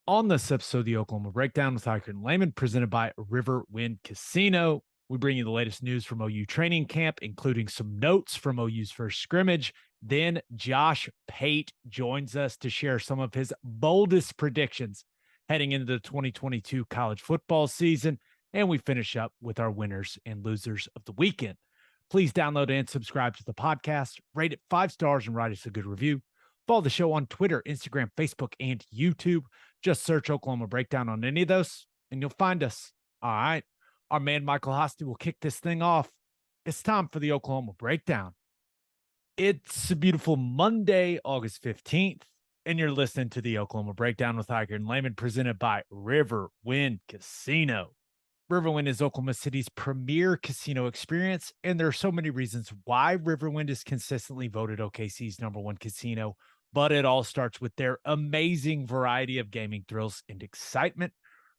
On this episode of the Oklahoma Breakdown with Ikard and Lehman, presented by Riverwind Casino, we bring you the latest news from OU training camp, including some notes from OU's first scrimmage. Then Josh Pate joins us to share some of his boldest predictions heading into the 2022 college football season. And we finish up with our winners and losers of the weekend. Please download and subscribe to the podcast, rate it 5 stars, and write us a good review. Follow the show on Twitter, Instagram, Facebook, and YouTube. Just search Oklahoma Breakdown on any of those, and you'll find us. All right. Our man, Michael Hosty, will kick this thing off. It's time for the Oklahoma Breakdown. It's a beautiful Monday, August 15th, and you're listening to the Oklahoma Breakdown with Ikard and Lehman, presented by Riverwind Casino. Riverwind is Oklahoma City's premier casino experience, and there are so many reasons why Riverwind is consistently voted OKC's #1 casino, but it all starts with their amazing variety of gaming thrills and excitement.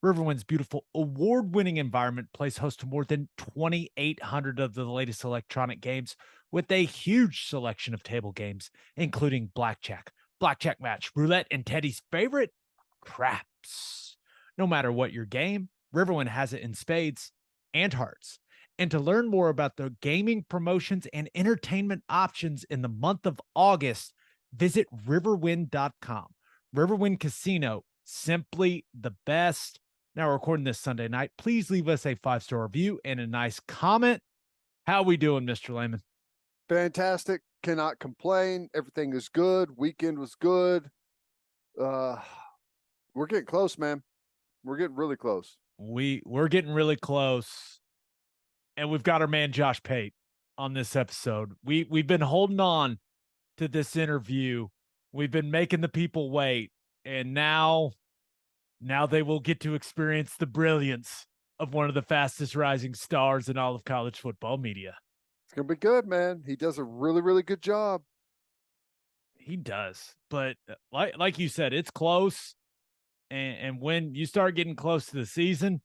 Riverwind's beautiful award-winning environment plays host to more than 2,800 of the latest electronic games with a huge selection of table games, including blackjack, blackjack match, roulette, and Teddy's favorite, craps. No matter what your game, Riverwind has it in spades and hearts. And to learn more about the gaming promotions and entertainment options in the month of August, visit riverwind.com. Riverwind Casino, simply the best. Now, we're recording this Sunday night. Please leave us a 5-star review and a nice comment. How we doing, Mr. Lehman? Fantastic. Cannot complain. Everything is good. Weekend was good. We're getting close, man. We're getting really close. We're getting really close. And we've got our man Josh Pate on this episode. We've been holding on to this interview. We've been making the people wait, and now they will get to experience the brilliance of one of the fastest rising stars in all of college football media. It's gonna be good, man. He does a really, really good job. He does, but like you said, it's close. And when you start getting close to the season,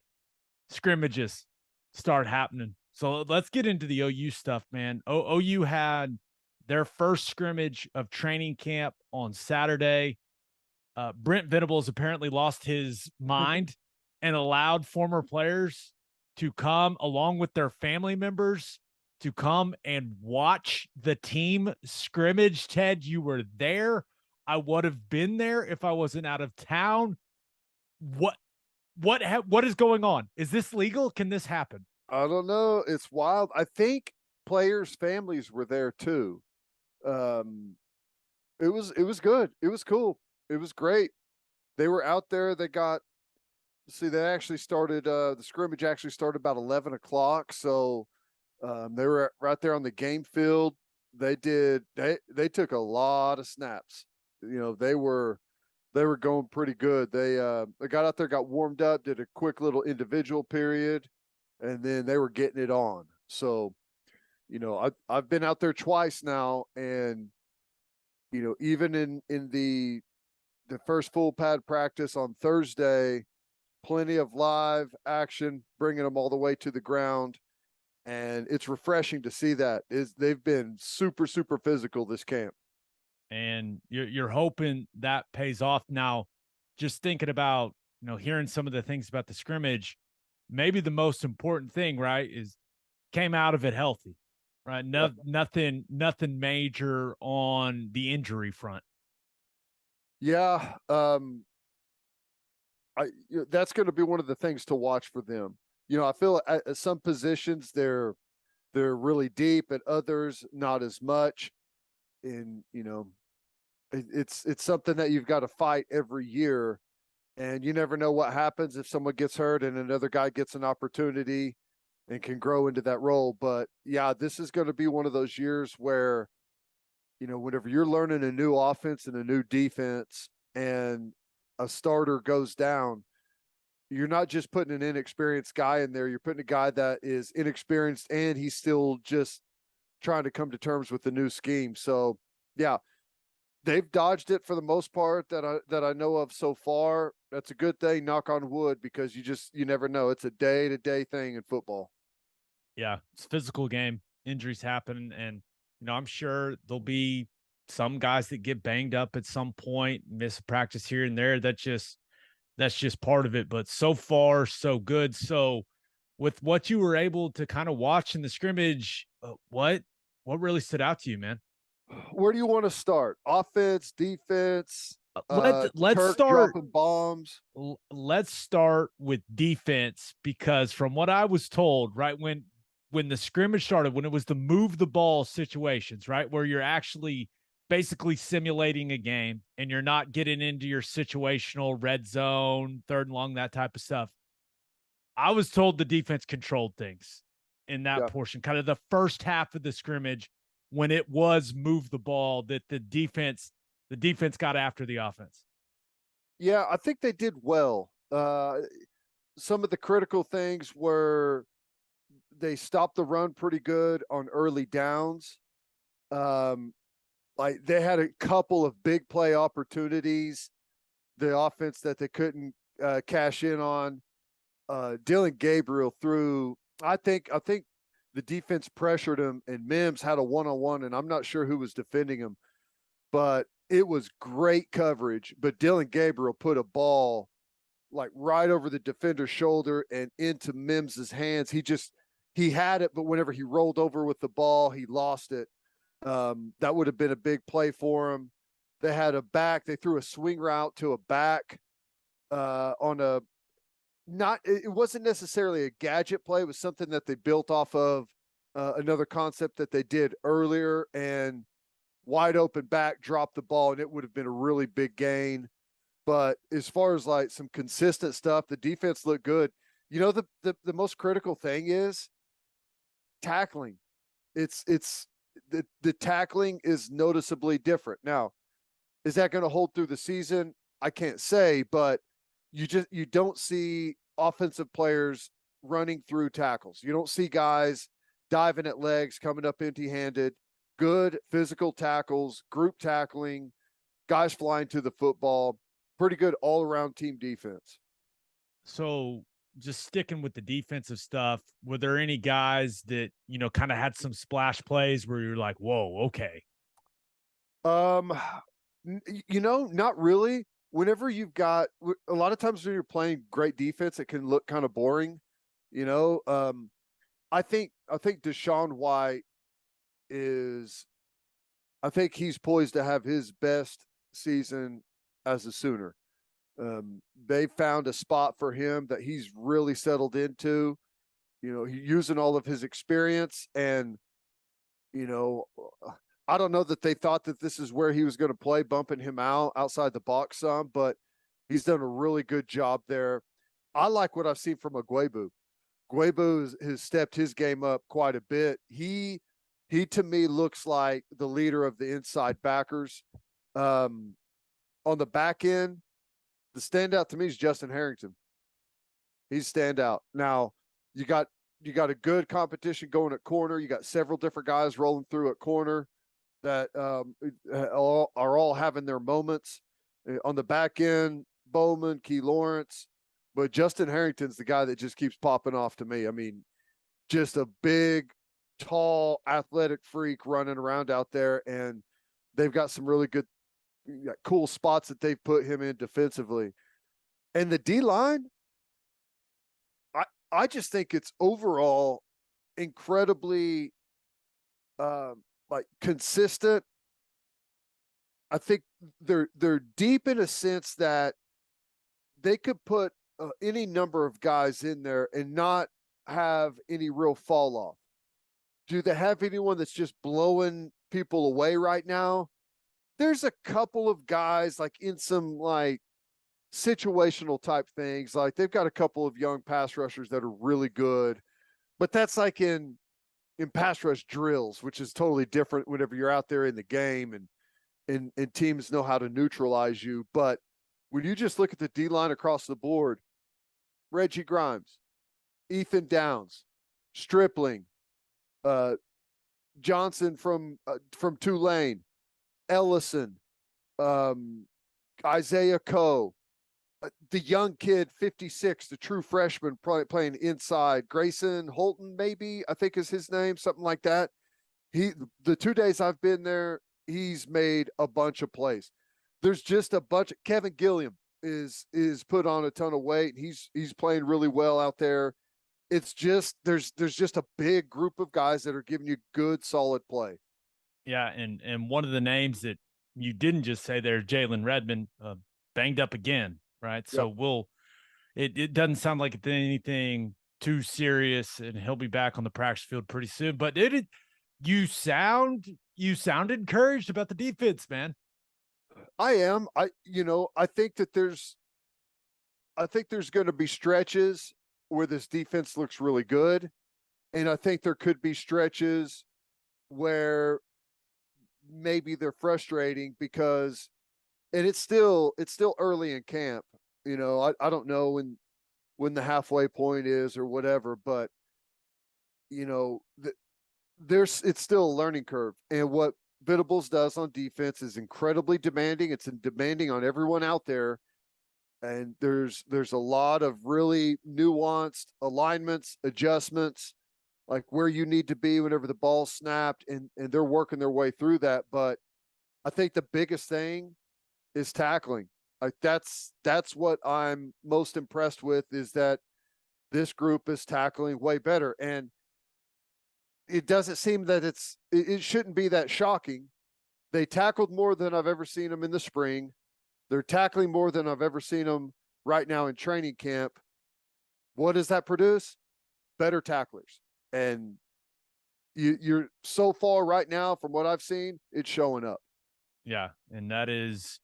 scrimmages start happening. So let's get into the OU stuff, man. OU had their first scrimmage of training camp on Saturday. Brent Venables apparently lost his mind and allowed former players to come along with their family members to come and watch the team scrimmage. Ted, you were there. I would have been there if I wasn't out of town. What is going on? Is this legal? Can this happen? I don't know. It's wild. I think players' families were there too. It was good. It was cool. It was great. They were out there. They actually started the scrimmage actually started about 11 o'clock. So they were right there on the game field. They took a lot of snaps. You know, they were going pretty good. They got out there, got warmed up, did a quick little individual period, and then they were getting it on. So, you know, I've been out there twice now, and you know, even in the first full pad practice on Thursday, plenty of live action, bringing them all the way to the ground, and it's refreshing to see that. They've been super, super physical this camp. And you're hoping that pays off. Now, just thinking about, you know, hearing some of the things about the scrimmage, maybe the most important thing, right, is came out of it healthy, right? Nothing major on the injury front. Yeah. That's going to be one of the things to watch for them. You know, I feel at some positions they're really deep, at others not as much. And, you know, it's something that you've got to fight every year, and you never know what happens if someone gets hurt and another guy gets an opportunity and can grow into that role. But yeah, this is going to be one of those years where, you know, whenever you're learning a new offense and a new defense and a starter goes down, you're not just putting an inexperienced guy in there. You're putting a guy that is inexperienced and he's still just trying to come to terms with the new scheme. So yeah, they've dodged it for the most part that I know of so far. That's a good thing, knock on wood, because you never know. It's a day-to-day thing in football. Yeah, it's a physical game. Injuries happen, and you know, I'm sure there'll be some guys that get banged up at some point, miss practice here and there. That just that's just part of it. But so far, so good. So, with what you were able to kind of watch in the scrimmage, what really stood out to you, man? Where do you want to start? Offense, defense, Let's Turk start. dropping bombs. Let's start with defense, because from what I was told, right when the scrimmage started, when it was the move the ball situations, right, where you're actually basically simulating a game and you're not getting into your situational red zone, third and long, that type of stuff. I was told the defense controlled things in that Yeah. portion, kind of the first half of the scrimmage when it was move the ball, that the defense got after the offense. Yeah, I think they did well. Some of the critical things were they stopped the run pretty good on early downs. Like they had a couple of big play opportunities, the offense that they couldn't cash in on. Dylan Gabriel threw. I think the defense pressured him, and Mims had a one-on-one, and I'm not sure who was defending him, but it was great coverage. But Dylan Gabriel put a ball like right over the defender's shoulder and into Mims's hands. He had it, but whenever he rolled over with the ball, he lost it. That would have been a big play for him. They had a back. They threw a swing route to a back on a it wasn't necessarily a gadget play. It was something that they built off of another concept that they did earlier, and wide open back dropped the ball, and it would have been a really big gain. But as far as like some consistent stuff, the defense looked good. You know, the most critical thing is tackling. It's the tackling is noticeably different. Now, is that going to hold through the season? I can't say, but you don't see offensive players running through tackles. You don't see guys diving at legs, coming up empty-handed. Good physical tackles, group tackling, guys flying to the football. Pretty good all-around team defense. So, just sticking with the defensive stuff, were there any guys that, kind of had some splash plays where you're like, whoa, okay? Not really. Whenever you've got a lot of times when you're playing great defense, it can look kind of boring. I think Deshaun White I think he's poised to have his best season as a Sooner. They found a spot for him that he's really settled into. He's using all of his experience, and I don't know that they thought that this is where he was going to play, bumping him outside the box some, but he's done a really good job there. I like what I've seen from Guebu. Guebu has stepped his game up quite a bit. He to me looks like the leader of the inside backers. On the back end, the standout to me is Justin Harrington. He's standout. Now, you got a good competition going at corner. You got several different guys rolling through at corner that are all having their moments. On the back end, Bowman, Key Lawrence, but Justin Harrington's the guy that just keeps popping off to me. I mean, just a big, tall, athletic freak running around out there, and they've got some really good, cool spots that they've put him in defensively. And the D-line, I just think it's overall incredibly consistent. I think they're deep in a sense that they could put any number of guys in there and not have any real fall off. Do they have anyone that's just blowing people away right now? There's a couple of guys like in some like situational type things. Like they've got a couple of young pass rushers that are really good, but that's like in pass rush drills, which is totally different whenever you're out there in the game and teams know how to neutralize you. But when you just look at the D-line across the board, Reggie Grimes, Ethan Downs, Stripling, Johnson from Tulane, Ellison, Isaiah Coe, the young kid, 56, the true freshman playing inside, Grayson Holton, maybe, I think is his name, something like that. The 2 days I've been there, he's made a bunch of plays. There's just a bunch of Kevin Gilliam. is put on a ton of weight. He's playing really well out there. It's just there's just a big group of guys that are giving you good, solid play. Yeah, and one of the names that you didn't just say there, Jalen Redmond, banged up again, right? So Yep. it doesn't sound like it's anything too serious, and he'll be back on the practice field pretty soon. But you sound encouraged about the defense, man. I am. I think that there's going to be stretches where this defense looks really good, and I think there could be stretches where maybe they're frustrating because, and it's still early in camp. I don't know when the halfway point is or whatever, but it's still a learning curve. And what Venables does on defense is incredibly demanding. It's demanding on everyone out there. And there's a lot of really nuanced alignments, adjustments, like where you need to be whenever the ball's snapped, and they're working their way through that. But I think the biggest thing is tackling. Like that's what I'm most impressed with, is that this group is tackling way better. And it doesn't seem that it shouldn't be that shocking. They tackled more than I've ever seen them in the spring. They're tackling more than I've ever seen them right now in training camp. What does that produce? Better tacklers. And you're so far right now, from what I've seen, it's showing up. Yeah, and that is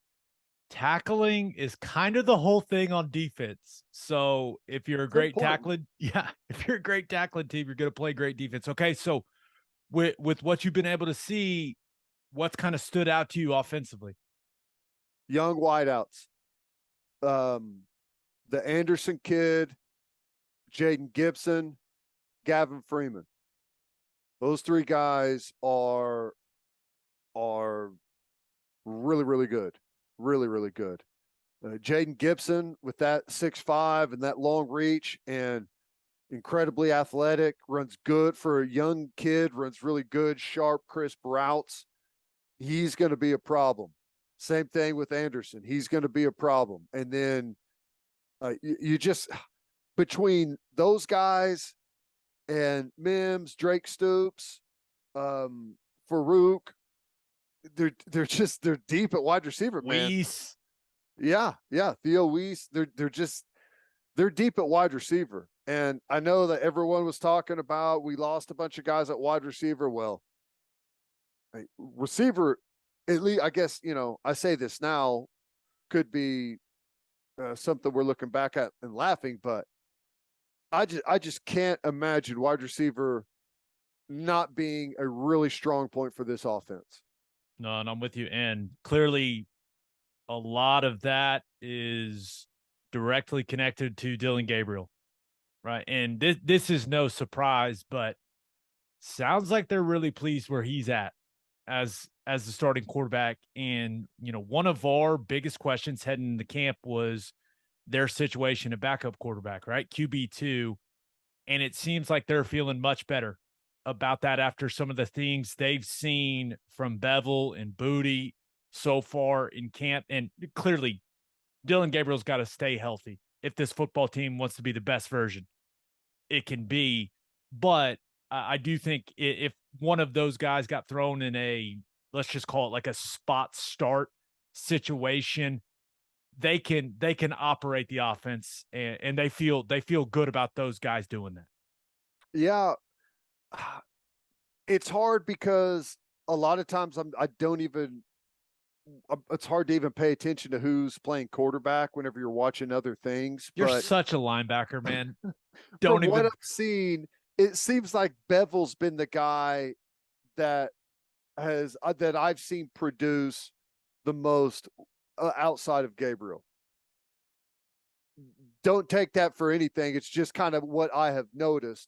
tackling is kind of the whole thing on defense. So if you're a great tackling, if you're a great tackling team, you're going to play great defense. Okay, so with what you've been able to see, what's kind of stood out to you offensively? Young wideouts. The Anderson kid, Jaden Gibson, Gavin Freeman. Those three guys are really, really good. Really, really good. Jaden Gibson with that 6'5" and that long reach, and incredibly athletic, runs good for a young kid, runs really good, sharp, crisp routes. He's going to be a problem. Same thing with Anderson. He's going to be a problem. And then you just, between those guys and Mims, Drake Stoops, Farouk, they're deep at wide receiver, man. Weiss. Yeah. Theo Weiss. They're deep at wide receiver. And I know that everyone was talking about, we lost a bunch of guys at wide receiver. Well, receiver, at least, I guess, I say this now, could be something we're looking back at and laughing, but I just can't imagine wide receiver not being a really strong point for this offense. No, and I'm with you. And clearly, a lot of that is directly connected to Dylan Gabriel, right? And this is no surprise, but sounds like they're really pleased where he's at as the starting quarterback. And one of our biggest questions heading into camp was their situation at backup quarterback, right? QB2. And it seems like they're feeling much better about that after some of the things they've seen from Bevel and Booty so far in camp. And clearly, Dylan Gabriel's got to stay healthy if this football team wants to be the best version it can be. But I do think if one of those guys got thrown in a, let's just call it like a spot start situation, they can operate the offense, and they feel good about those guys doing that. Yeah. It's hard because a lot of times it's hard to even pay attention to who's playing quarterback whenever you're watching other things. You're such a linebacker, man. From what I've seen, it seems like Bevel's been the guy that I've seen produce the most outside of Gabriel. Don't take that for anything. It's just kind of what I have noticed.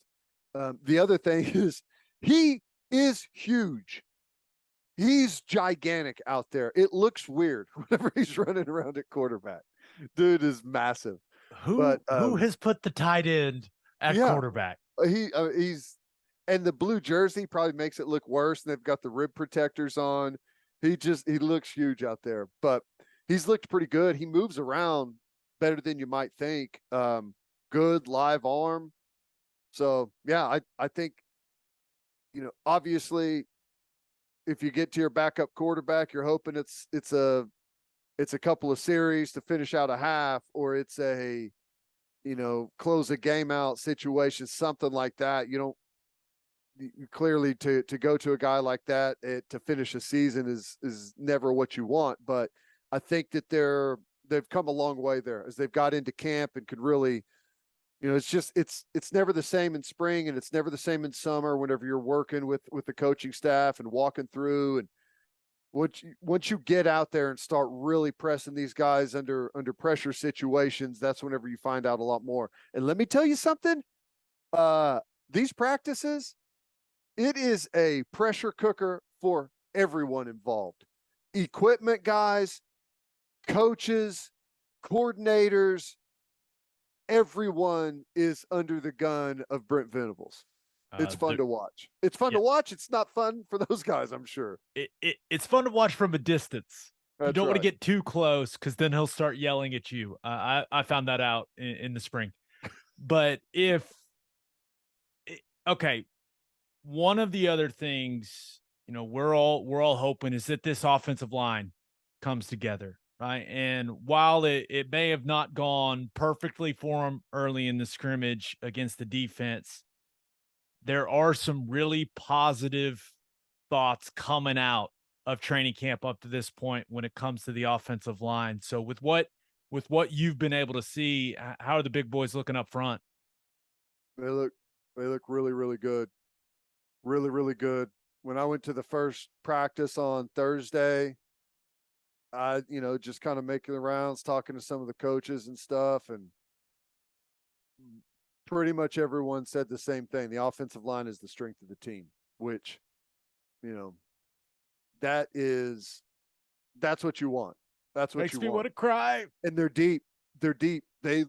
The other thing is he is huge. He's gigantic out there. It looks weird whenever he's running around at quarterback. Dude is massive. Who has put the tight end at quarterback? He's, and the blue jersey probably makes it look worse. And they've got the rib protectors on. He looks huge out there. But he's looked pretty good. He moves around better than you might think. Good live arm. So yeah, I think, obviously if you get to your backup quarterback, you're hoping it's a couple of series to finish out a half, or it's a, close a game out situation, something like that. Clearly to go to a guy like that to finish a season is never what you want. But I think that they've come a long way there as they've got into camp and could really, it's never the same in spring and it's never the same in summer whenever you're working with the coaching staff and walking through. And once you get out there and start really pressing these guys under pressure situations, that's whenever you find out a lot more. And let me tell you something, these practices, it is a pressure cooker for everyone involved. Equipment guys, coaches, coordinators, everyone is under the gun of Brent Venables. It's fun to watch. It's fun to watch. It's not fun for those guys, I'm sure. It's fun to watch from a distance. You don't want to right. get too close because then he'll start yelling at you. I found that out in the spring. But okay, one of the other things, we're all hoping is that this offensive line comes together, right? And while it may have not gone perfectly for them early in the scrimmage against the defense, there are some really positive thoughts coming out of training camp up to this point when it comes to the offensive line. So with what you've been able to see, how are the big boys looking up front? They look really, really good. Really, really good. When I went to the first practice on Thursday, I, just kind of making the rounds, talking to some of the coaches and stuff, and pretty much everyone said the same thing. The offensive line is the strength of the team, which, that's what you want. That's what Makes you me want. want to cry. And they're deep. They're deep. They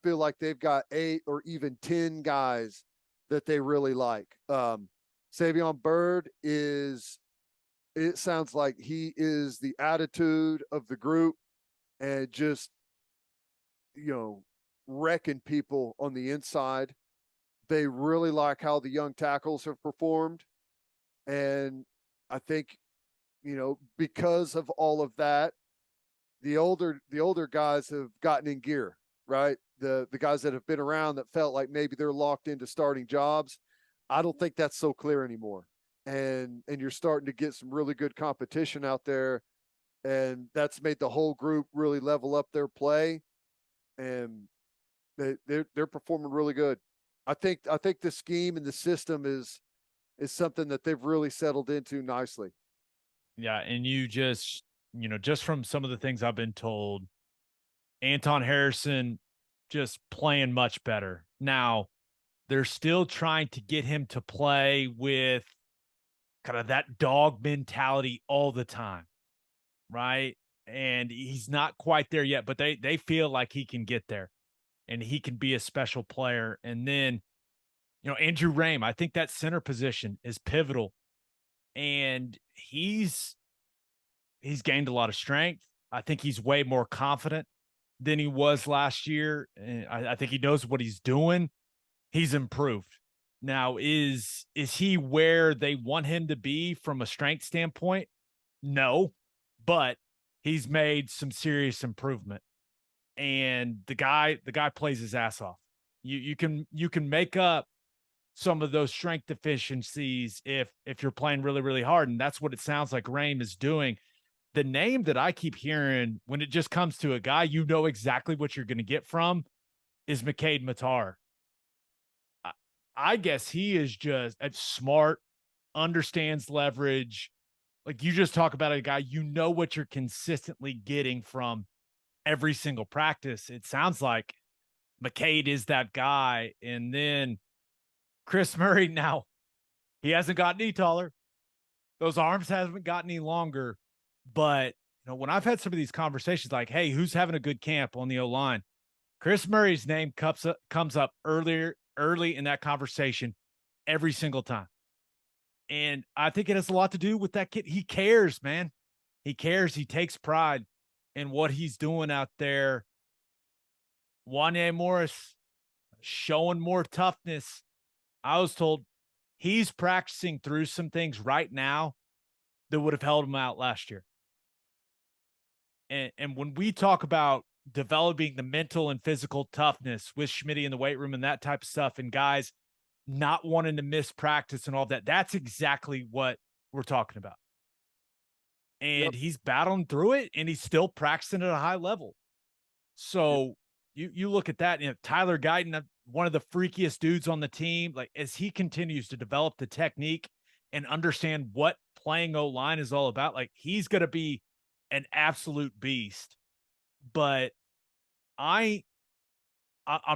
feel like they've got 8 or even 10 guys that they really like. Savion Byrd it sounds like he is the attitude of the group and just, wrecking people on the inside. They really like how the young tackles have performed. And I think, because of all of that, the older guys have gotten in gear, right? The guys that have been around that felt like maybe they're locked into starting jobs. I don't think that's so clear anymore. And you're starting to get some really good competition out there. And that's made the whole group really level up their play. And they're performing really good. I think the scheme and the system is something that they've really settled into nicely. Yeah, and you just from some of the things I've been told, Anton Harrison just playing much better. Now, they're still trying to get him to play with kind of that dog mentality all the time, right? And he's not quite there yet, but they feel like he can get there and he can be a special player. And then, Andrew Rame, I think that center position is pivotal. And he's gained a lot of strength. I think he's way more confident than he was last year. And I think he knows what he's doing. He's improved. Now, is he where they want him to be from a strength standpoint? No, but he's made some serious improvement. And the guy plays his ass off. You can make up some of those strength deficiencies if you're playing really, really hard. And that's what it sounds like Rame is doing. The name that I keep hearing when it just comes to a guy exactly what you're going to get from is McCade Matar. I guess he is just smart, understands leverage. Like you just talk about a guy, what you're consistently getting from every single practice. It sounds like McCade is that guy. And then Chris Murray, now he hasn't gotten any taller. Those arms haven't gotten any longer. But, when I've had some of these conversations like, hey, who's having a good camp on the O-line? Chris Murray's name comes up early in that conversation every single time. And I think it has a lot to do with that kid. He cares, man. He cares. He takes pride. and what he's doing out there. Wanye Morris showing more toughness. I was told he's practicing through some things right now that would have held him out last year. And when we talk about developing the mental and physical toughness with Schmitty in the weight room and that type of stuff, and guys not wanting to miss practice and all that, that's exactly what we're talking about. And he's battling through it, and he's still practicing at a high level. So you look at that, Tyler Guyton, one of the freakiest dudes on the team, like as he continues to develop the technique and understand what playing O-line is all about, like he's going to be an absolute beast. But I'm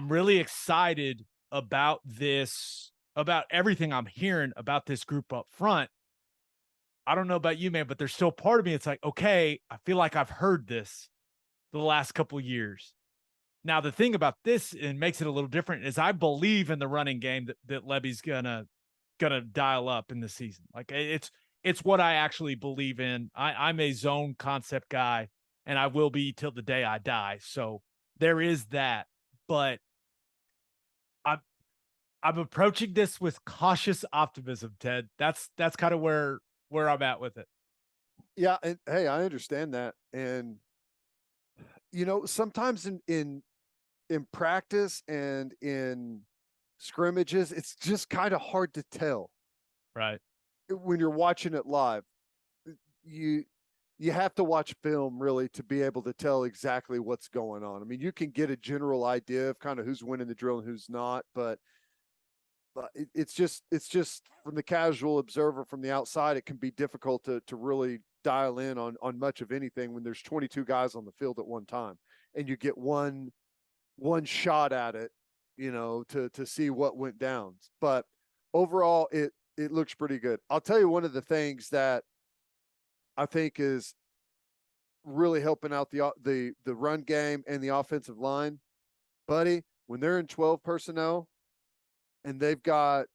really excited about this, about everything I'm hearing about this group up front. I don't know about you, man, but there's still part of me. It's like, okay, I feel like I've heard this the last couple of years. Now, the thing about this and makes it a little different is I believe in the running game that Levy's gonna dial up in the season. Like it's what I actually believe in. I'm a zone concept guy, and I will be till the day I die. So there is that, but I'm approaching this with cautious optimism, Ted. That's kind of where I'm at with it. Yeah, and hey, I understand that. And sometimes in practice and in scrimmages, it's just kind of hard to tell. Right. When you're watching it live, you have to watch film really to be able to tell exactly what's going on. I mean, you can get a general idea of kind of who's winning the drill and who's not, but it's just from the casual observer from the outside, it can be difficult to really dial in on much of anything when there's 22 guys on the field at one time and you get one shot at it, to see what went down. But overall, it looks pretty good. I'll tell you one of the things that I think is really helping out the run game and the offensive line, buddy, when they're in 12 personnel and they've got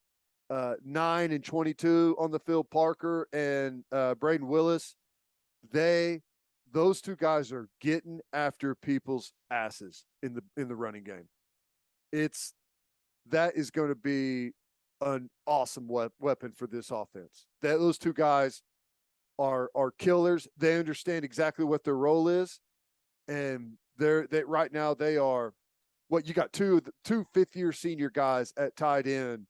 9 and 22 on the field, Parker and Braden Willis, those two guys are getting after people's asses in the running game. That is going to be an awesome weapon for this offense. Those two guys are killers. They understand exactly what their role is, and they right now they are. What you got two fifth-year senior guys at tight end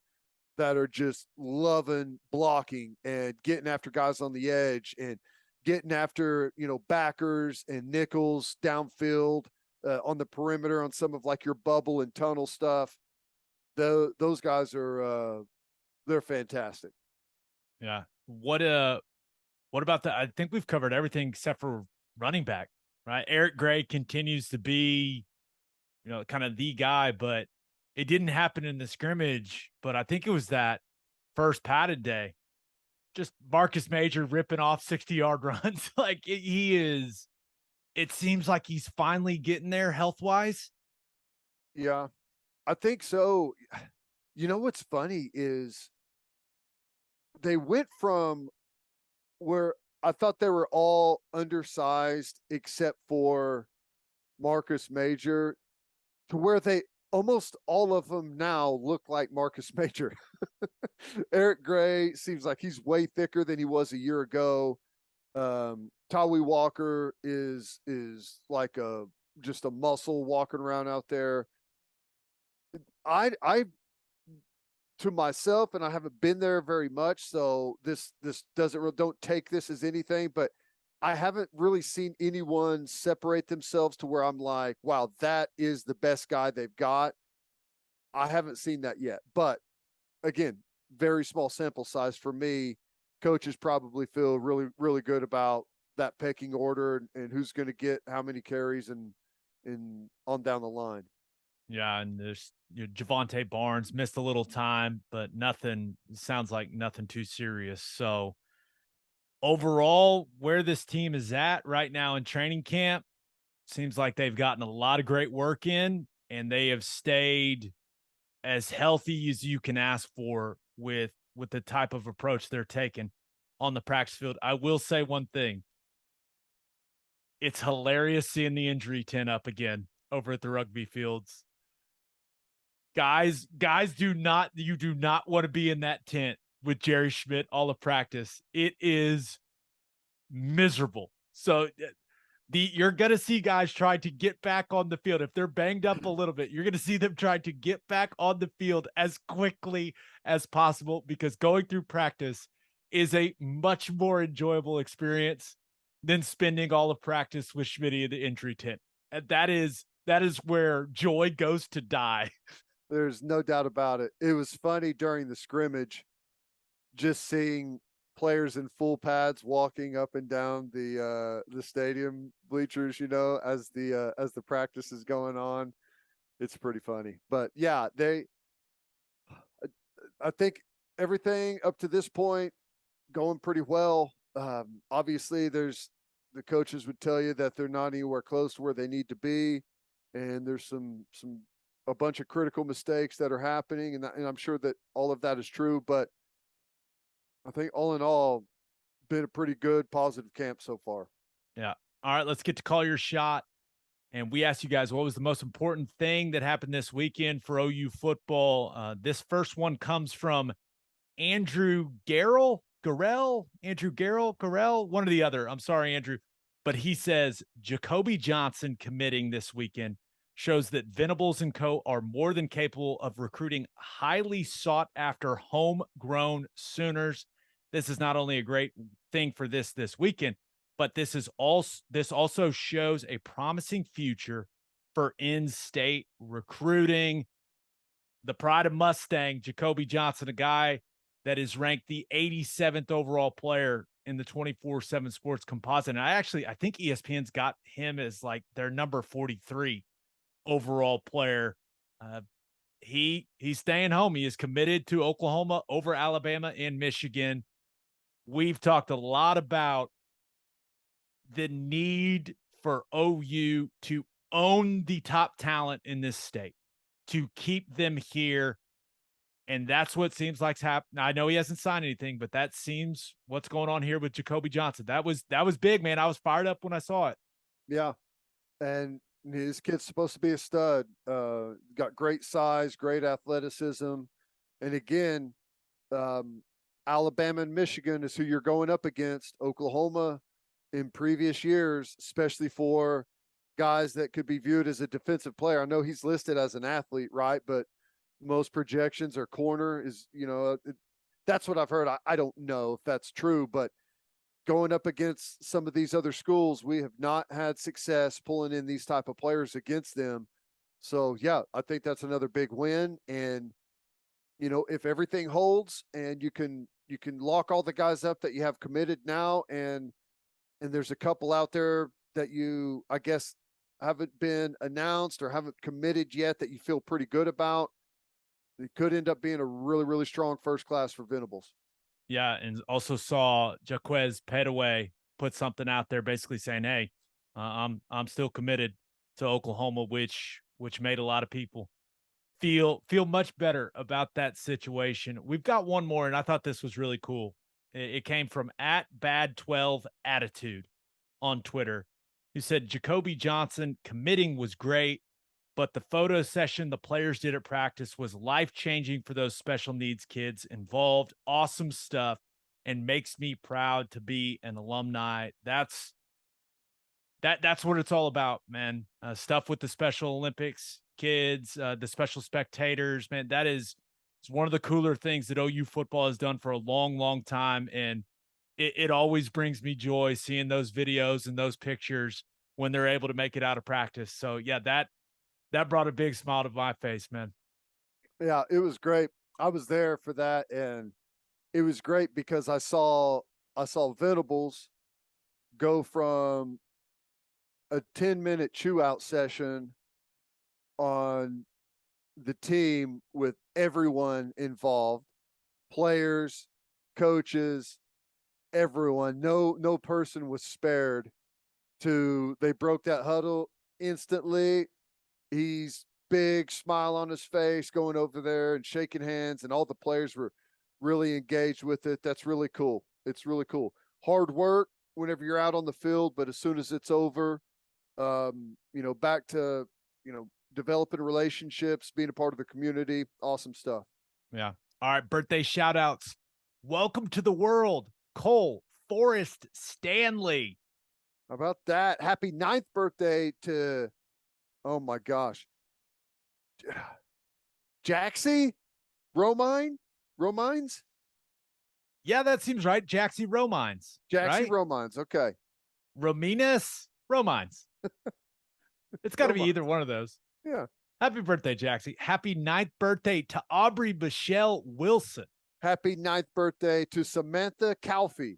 that are just loving blocking and getting after guys on the edge and getting after, backers and nickels downfield on the perimeter on some of like your bubble and tunnel stuff. Those guys are they're fantastic. Yeah. What about that? I think we've covered everything except for running back, right? Eric Gray continues to be, kind of the guy, but it didn't happen in the scrimmage. But I think it was that first padded day. Just Marcus Major ripping off 60-yard runs. Like it seems like he's finally getting there health-wise. Yeah, I think so. What's funny is they went from where I thought they were all undersized except for Marcus Major to where they almost all of them now look like Marcus Major. Eric Gray seems like he's way thicker than he was a year ago. Tawi Walker is like just a muscle walking around out there. I to myself, and I haven't been there very much, so this don't take this as anything, but I haven't really seen anyone separate themselves to where I'm like, wow, that is the best guy they've got. I haven't seen that yet. But again, very small sample size for me. Coaches probably feel really, really good about that pecking order and who's going to get how many carries and on down the line. Yeah, and there's Javonte Barnes missed a little time, but nothing sounds like nothing too serious. So overall, where this team is at right now in training camp, seems like they've gotten a lot of great work in, and they have stayed as healthy as you can ask for with the type of approach they're taking on the practice field. I will say one thing. It's hilarious seeing the injury tent up again over at the rugby fields. Guys, you do not want to be in that tent with Jerry Schmidt all of practice. It is miserable. So you're going to see guys try to get back on the field. If they're banged up a little bit, you're going to see them try to get back on the field as quickly as possible, because going through practice is a much more enjoyable experience than spending all of practice with Schmitty in the injury tent. And that is where joy goes to die. There's no doubt about it. It was funny during the scrimmage, just seeing players in full pads walking up and down the stadium bleachers, as the practice is going on. It's pretty funny. But yeah, I think everything up to this point going pretty well. Obviously the coaches would tell you that they're not anywhere close to where they need to be, and there's a bunch of critical mistakes that are happening, and I'm sure that all of that is true, but I think all in all, been a pretty good, positive camp so far. Yeah. All right, let's get to call your shot. And we asked you guys, what was the most important thing that happened this weekend for OU football? This first one comes from Andrew Garrell, one or the other. I'm sorry, Andrew. But he says, Jacoby Johnson committing this weekend shows that Venables and co are more than capable of recruiting highly sought after homegrown Sooners. This is not only a great thing for this weekend, but this also shows a promising future for in-state recruiting. The pride of Mustang, Jacoby Johnson, a guy that is ranked the 87th overall player in the 24/7 Sports Composite. And I think ESPN's got him as like their number 43 overall player. He's staying home. He is committed to Oklahoma over Alabama and Michigan. We've talked a lot about the need for OU to own the top talent in this state, to keep them here. And that's what seems like's happening. I know he hasn't signed anything, but that seems what's going on here with Jacoby Johnson. That was big, man. I was fired up when I saw it. Yeah. And his kid's supposed to be a stud. Got great size, great athleticism. And again, Alabama and Michigan is who you're going up against. Oklahoma in previous years, especially for guys that could be viewed as a defensive player. I know he's listed as an athlete, right? But most projections are corner is, that's what I've heard. I don't know if that's true, but going up against some of these other schools, we have not had success pulling in these type of players against them. So yeah, I think that's another big win. And, if everything holds and you can lock all the guys up that you have committed now, and there's a couple out there that you, I guess, haven't been announced or haven't committed yet that you feel pretty good about, it could end up being a really, really strong first class for Venables. Yeah, and also saw Jaquez Petaway put something out there basically saying, hey, I'm still committed to Oklahoma, which made a lot of people feel much better about that situation. We've got one more, and I thought this was really cool. It came from @Bad12Attitude on Twitter, who said Jacoby Johnson committing was great, but the photo session the players did at practice was life-changing for those special needs kids involved. Awesome stuff, and makes me proud to be an alumni. That's what it's all about, man. Stuff with the Special Olympics kids, the special spectators, man. It's one of the cooler things that OU football has done for a long, long time, and it always brings me joy seeing those videos and those pictures when they're able to make it out of practice. So yeah, that brought a big smile to my face, man. Yeah, it was great. I was there for that, and it was great because I saw Venables go from a 10-minute chew out session on the team with everyone involved, players, coaches, everyone. No person was spared. They broke that huddle instantly. He's big smile on his face, going over there and shaking hands, and all the players were really engaged with it. That's really cool. It's really cool. Hard work, whenever you're out on the field, but as soon as it's over, back to, developing relationships, being a part of the community. Awesome stuff. Yeah. All right. Birthday shout outs. Welcome to the world, Cole Forrest Stanley. How about that? Happy 9th birthday to, oh my gosh, Jaxie Romines? Yeah, that seems right. Jaxie Romines. Jaxie right? Romines. Okay. Rominas Romines. It's got to be either one of those. Yeah. Happy birthday, Jaxie. Happy 9th birthday to Aubrey Michelle Wilson. Happy 9th birthday to Samantha Calfee.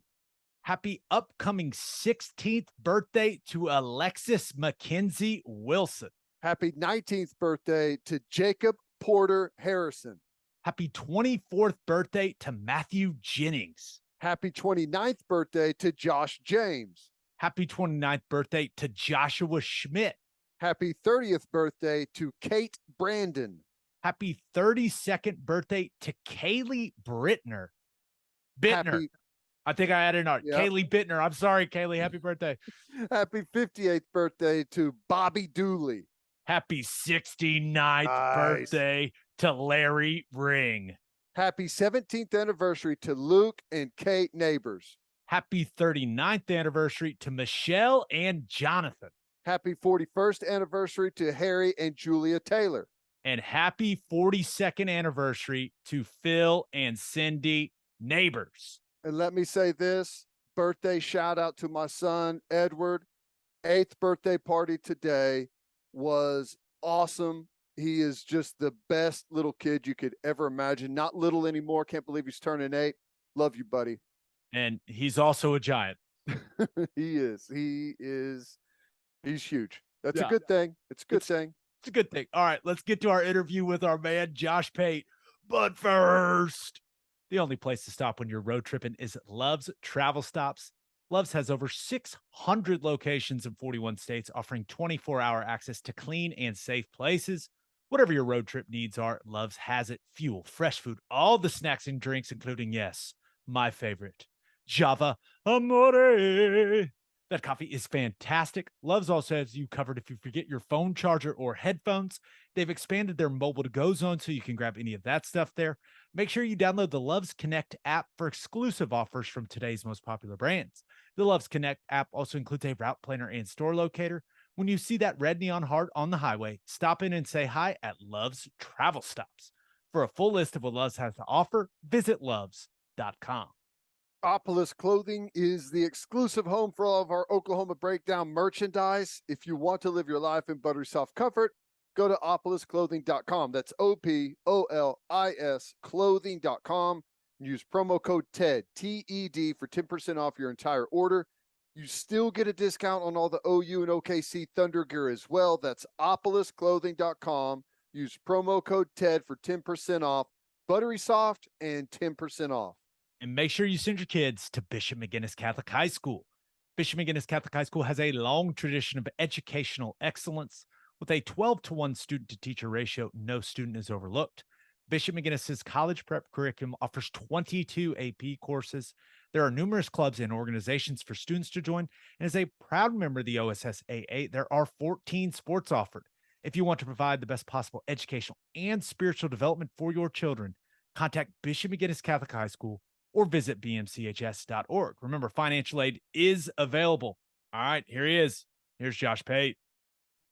Happy upcoming 16th birthday to Alexis Mackenzie Wilson. Happy 19th birthday to Jacob Porter Harrison. Happy 24th birthday to Matthew Jennings. Happy 29th birthday to Josh James. Happy 29th birthday to Joshua Schmidt. Happy 30th birthday to Kate Brandon. Happy 32nd birthday to Kaylee Bittner. I think I added an Kaylee Bittner. I'm sorry, Kaylee. Happy birthday. Happy 58th birthday to Bobby Dooley. Happy 69th birthday to Larry Ring. Happy 17th anniversary to Luke and Kate Neighbors. Happy 39th anniversary to Michelle and Jonathan. Happy 41st anniversary to Harry and Julia Taylor. And happy 42nd anniversary to Phil and Cindy Neighbors. And let me say this, birthday shout out to my son, Edward. 8th birthday party today was awesome. He is just the best little kid you could ever imagine. Not little anymore. Can't believe he's turning 8. Love you, buddy. And he's also a giant. He's huge. That's a good thing. It's a good thing. It's a good thing. All right, let's get to our interview with our man, Josh Pate. But first, the only place to stop when you're road tripping is Love's Travel Stops. Love's has over 600 locations in 41 states, offering 24-hour access to clean and safe places. Whatever your road trip needs are, Love's has it. Fuel, fresh food, all the snacks and drinks, including, yes, my favorite, Java Amore. That coffee is fantastic. Love's also has you covered if you forget your phone charger or headphones. They've expanded their mobile to-go zone so you can grab any of that stuff there. Make sure you download the Love's Connect app for exclusive offers from today's most popular brands. The Love's Connect app also includes a route planner and store locator. When you see that red neon heart on the highway, stop in and say hi at Love's Travel Stops. For a full list of what Love's has to offer, visit loves.com. Opolis Clothing is the exclusive home for all of our Oklahoma Breakdown merchandise. If you want to live your life in buttery soft comfort, go to opolisclothing.com. That's OPOLIS clothing.com. Use promo code TED, TED, for 10% off your entire order. You still get a discount on all the OU and OKC Thunder gear as well. That's opolisclothing.com. Use promo code TED for 10% off. Buttery soft and 10% off. And make sure you send your kids to Bishop McGinnis Catholic High School. Bishop McGinnis Catholic High School has a long tradition of educational excellence. With a 12-to-1 student-to-teacher ratio, no student is overlooked. Bishop McGinnis's college prep curriculum offers 22 AP courses. There are numerous clubs and organizations for students to join. And as a proud member of the OSSAA, there are 14 sports offered. If you want to provide the best possible educational and spiritual development for your children, contact Bishop McGinnis Catholic High School or visit bmchs.org. Remember, financial aid is available. All right, here he is. Here's Josh Pate.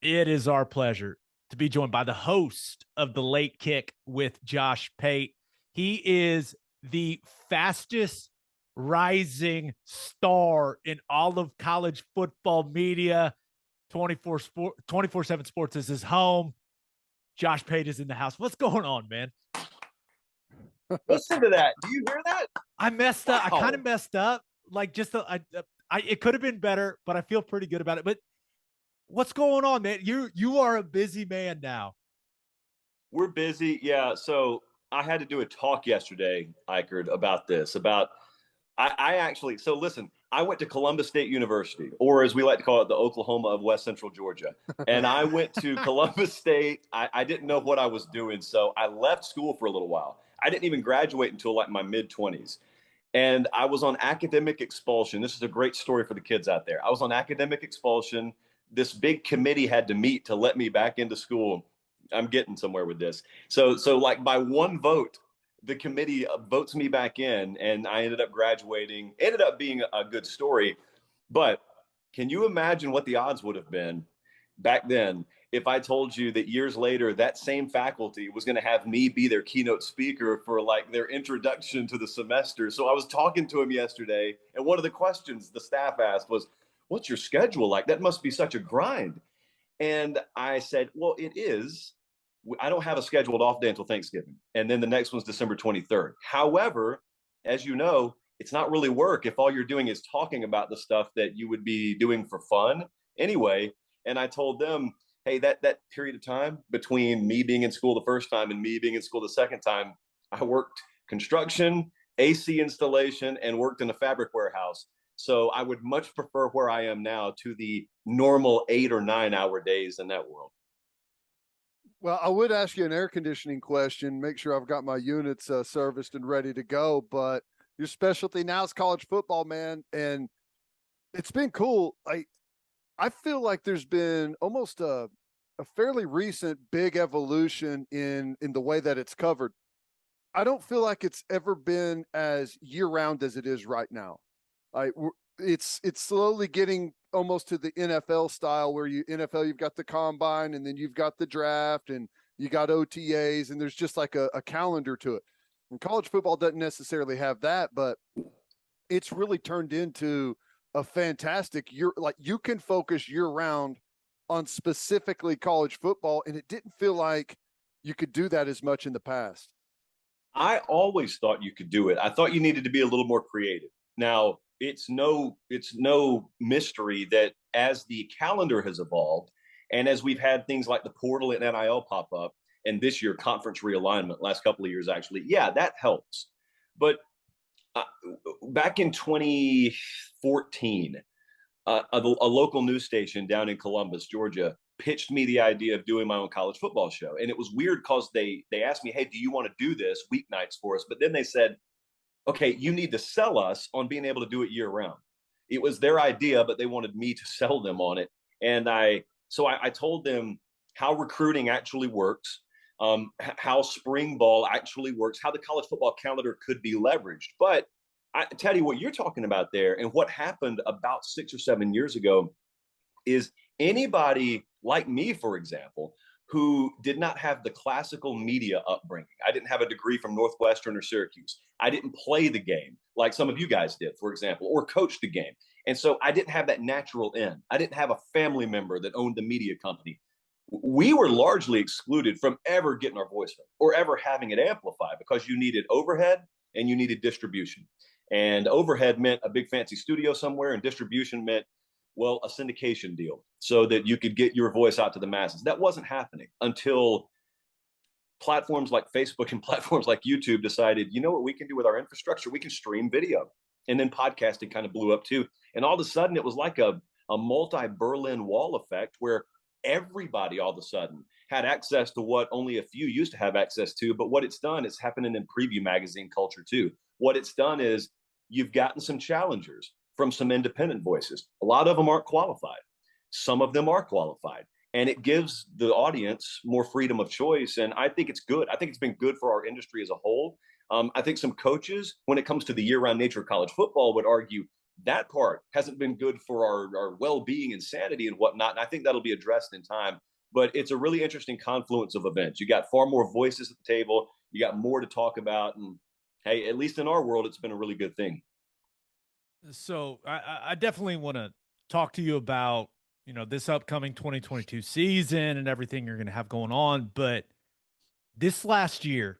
It is our pleasure to be joined by the host of The Late Kick with Josh Pate. He is the fastest rising star in all of college football media. 24/7 Sports is his home. Josh Pate is in the house. What's going on, man? Listen to that. Do you hear that? I messed up. Wow. I kind of messed up. Like it could have been better, but I feel pretty good about it. But what's going on, man? You are a busy man now. We're busy. Yeah. So I had to do a talk yesterday, Ikard, about this. I actually, so listen, I went to Columbus State University, or as we like to call it, the Oklahoma of West Central Georgia. And I went to Columbus State. I didn't know what I was doing. So I left school for a little while. I didn't even graduate until like my mid-20s. And I was on academic expulsion. This is a great story for the kids out there. I was on academic expulsion. This big committee had to meet to let me back into school. I'm getting somewhere with this. So like by one vote, the committee votes me back in, and I ended up graduating. Ended up being a good story. But can you imagine what the odds would have been back then if I told you that years later, that same faculty was going to have me be their keynote speaker for like their introduction to the semester? So I was talking to him yesterday, and one of the questions the staff asked was, "What's your schedule like? That must be such a grind." And I said, "Well, it is. I don't have a scheduled off day until Thanksgiving. And then the next one's December 23rd. However, as you know, it's not really work if all you're doing is talking about the stuff that you would be doing for fun anyway." And I told them, hey, that period of time between me being in school the first time and me being in school the second time, I worked construction, AC installation, and worked in a fabric warehouse. So I would much prefer where I am now to the normal 8 or 9 hour days in that world. Well, I would ask you an air conditioning question, make sure I've got my units serviced and ready to go, but your specialty now is college football, man. And it's been cool. I feel like there's been almost a fairly recent big evolution in the way that it's covered. I don't feel like it's ever been as year round as it is right now. It's slowly getting almost to the NFL style, where you've got the combine, and then you've got the draft, and you got OTAs, and there's just like a calendar to it. And college football doesn't necessarily have that, but it's really turned into a fantastic year. Like, you can focus year round on specifically college football, and it didn't feel like you could do that as much in the past. I always thought you could do it. I thought you needed to be a little more creative. Now, it's no mystery that as the calendar has evolved, and as we've had things like the portal and NIL pop up, and this year conference realignment, last couple of years actually, yeah, that helps. But back in 2014, a local news station down in Columbus, Georgia, pitched me the idea of doing my own college football show. And it was weird because they asked me, hey, do you want to do this weeknights for us? But then they said, okay, you need to sell us on being able to do it year round. It was their idea, but they wanted me to sell them on it. And I told them how recruiting actually works, how spring ball actually works, how the college football calendar could be leveraged. But Teddy, what you're talking about there and what happened about 6 or 7 years ago is anybody like me, for example, who did not have the classical media upbringing. I didn't have a degree from Northwestern or Syracuse. I didn't play the game like some of you guys did, for example, or coach the game. And so I didn't have that natural in. I didn't have a family member that owned the media company. We were largely excluded from ever getting our voice heard or ever having it amplified because you needed overhead and you needed distribution. And overhead meant a big fancy studio somewhere, and distribution meant, well, a syndication deal so that you could get your voice out to the masses. That wasn't happening until platforms like Facebook and platforms like YouTube decided, you know what we can do with our infrastructure? We can stream video. And then podcasting kind of blew up too. And all of a sudden it was like a multi-Berlin Wall effect where everybody all of a sudden had access to what only a few used to have access to. But what it's done, it's happening in preview magazine culture too. What it's done is you've gotten some challengers from some independent voices. A lot of them aren't qualified. Some of them are qualified. And it gives the audience more freedom of choice. And I think it's good. I think it's been good for our industry as a whole. I think some coaches, when it comes to the year-round nature of college football, would argue that part hasn't been good for our well-being and sanity and whatnot. And I think that'll be addressed in time. But it's a really interesting confluence of events. You got far more voices at the table. You got more to talk about. And hey, at least in our world, it's been a really good thing. So I definitely want to talk to you about, you know, this upcoming 2022 season and everything you're going to have going on. But this last year,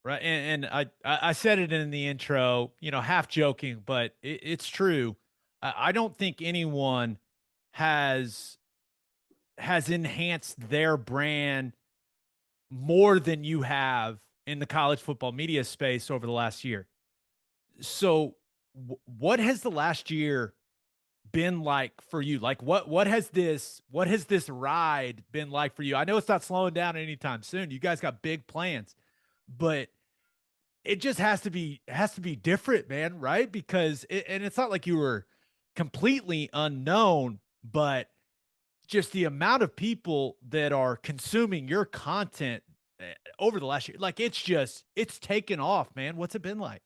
right, and I said it in the intro, you know, half joking, but it's true. I don't think anyone has enhanced their brand more than you have in the college football media space over the last year. So what has the last year been like for you? Like what has this ride been like for you? I know it's not slowing down anytime soon. You guys got big plans, but it just has to be different, man, right? Because and it's not like you were completely unknown, but just the amount of people that are consuming your content over the last year, like it's taken off, man. What's it been like?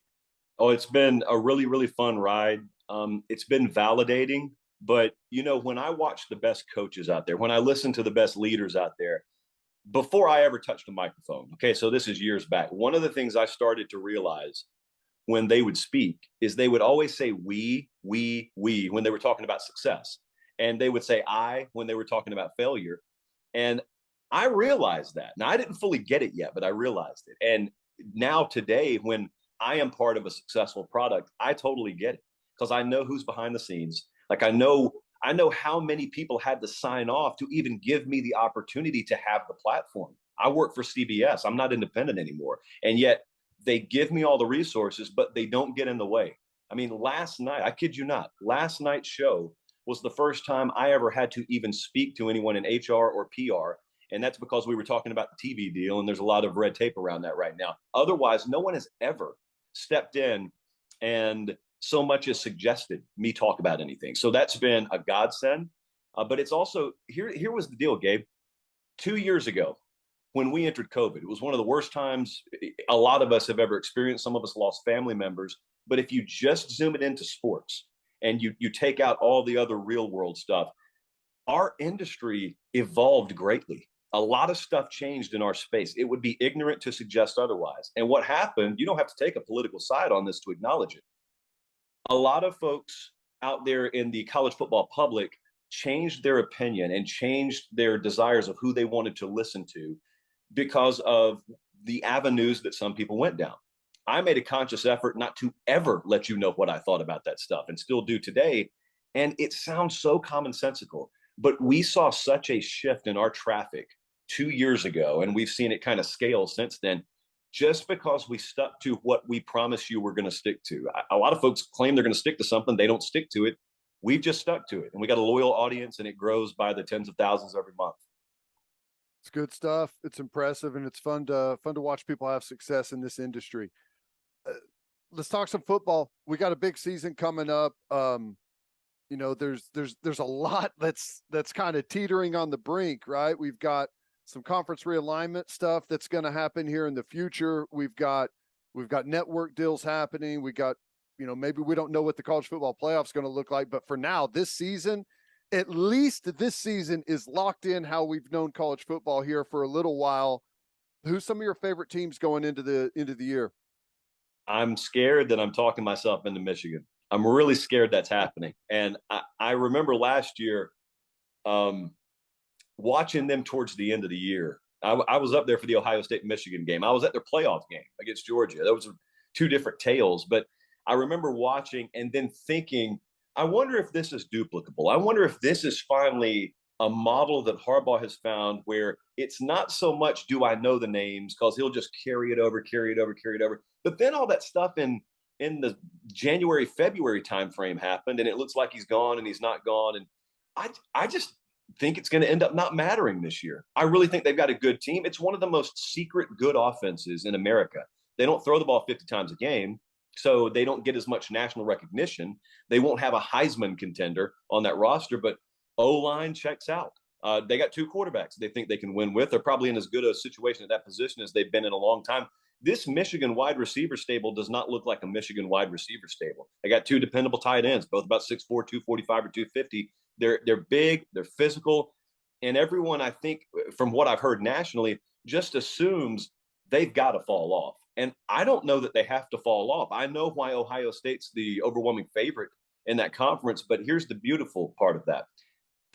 Oh, it's been a really, really fun ride. It's been validating, but when I watch the best coaches out there, when I listen to the best leaders out there, before I ever touched a microphone, okay, so this is years back, one of the things I started to realize when they would speak is they would always say we when they were talking about success. And they would say I when they were talking about failure. And I realized that. Now, I didn't fully get it yet, but I realized it. And now today, when I am part of a successful product, I totally get it because I know who's behind the scenes. Like I know how many people had to sign off to even give me the opportunity to have the platform. I work for CBS. I'm not independent anymore. And yet they give me all the resources, but they don't get in the way. I mean, last night, I kid you not, last night's show was the first time I ever had to even speak to anyone in HR or PR. And that's because we were talking about the TV deal, and there's a lot of red tape around that right now. Otherwise, no one has ever stepped in and so much as suggested me talk about anything. So that's been a godsend. But it's also, here was the deal, Gabe. 2 years ago, when we entered COVID, it was one of the worst times a lot of us have ever experienced. Some of us lost family members. But if you just zoom it into sports and you take out all the other real world stuff, our industry evolved greatly. A lot of stuff changed in our space. It would be ignorant to suggest otherwise. And what happened, you don't have to take a political side on this to acknowledge it. A lot of folks out there in the college football public changed their opinion and changed their desires of who they wanted to listen to because of the avenues that some people went down. I made a conscious effort not to ever let you know what I thought about that stuff, and still do today. And it sounds so commonsensical, but we saw such a shift in our traffic 2 years ago, and we've seen it kind of scale since then, just because we stuck to what we promised you we're going to stick to. A lot of folks claim they're going to stick to something, they don't stick to it. We've just stuck to it, and we got a loyal audience, and it grows by the tens of thousands every month. It's good stuff. It's impressive, and it's fun to watch people have success in this industry. Let's talk some football. We got a big season coming up. There's a lot that's kind of teetering on the brink, right? We've got some conference realignment stuff that's going to happen here in the future. We've got network deals happening. We got, maybe we don't know what the college football playoff is going to look like, but for now, this season, at least this season is locked in how we've known college football here for a little while. Who's some of your favorite teams going into the year? I'm scared that I'm talking myself into Michigan. I'm really scared that's happening. And I remember last year watching them towards the end of the year. I was up there for the Ohio State-Michigan game. I was at their playoff game against Georgia. Those were two different tales. But I remember watching and then thinking, I wonder if this is duplicable. I wonder if this is finally a model that Harbaugh has found where it's not so much do I know the names, because he'll just carry it over. But then all that stuff in the January, February timeframe happened, and it looks like he's gone and he's not gone. And I just think it's going to end up not mattering this year. I really think they've got a good team. It's one of the most secret good offenses in America. They don't throw the ball 50 times a game, so they don't get as much national recognition. They won't have a Heisman contender on that roster, but O-line checks out. They got two quarterbacks they think they can win with. They're probably in as good a situation at that position as they've been in a long time. This Michigan wide receiver stable does not look like a Michigan wide receiver stable. They got two dependable tight ends, both about 6'4", 245 or 250. They're big, they're physical, and everyone, I think, from what I've heard nationally, just assumes they've got to fall off. And I don't know that they have to fall off. I know why Ohio State's the overwhelming favorite in that conference, but here's the beautiful part of that.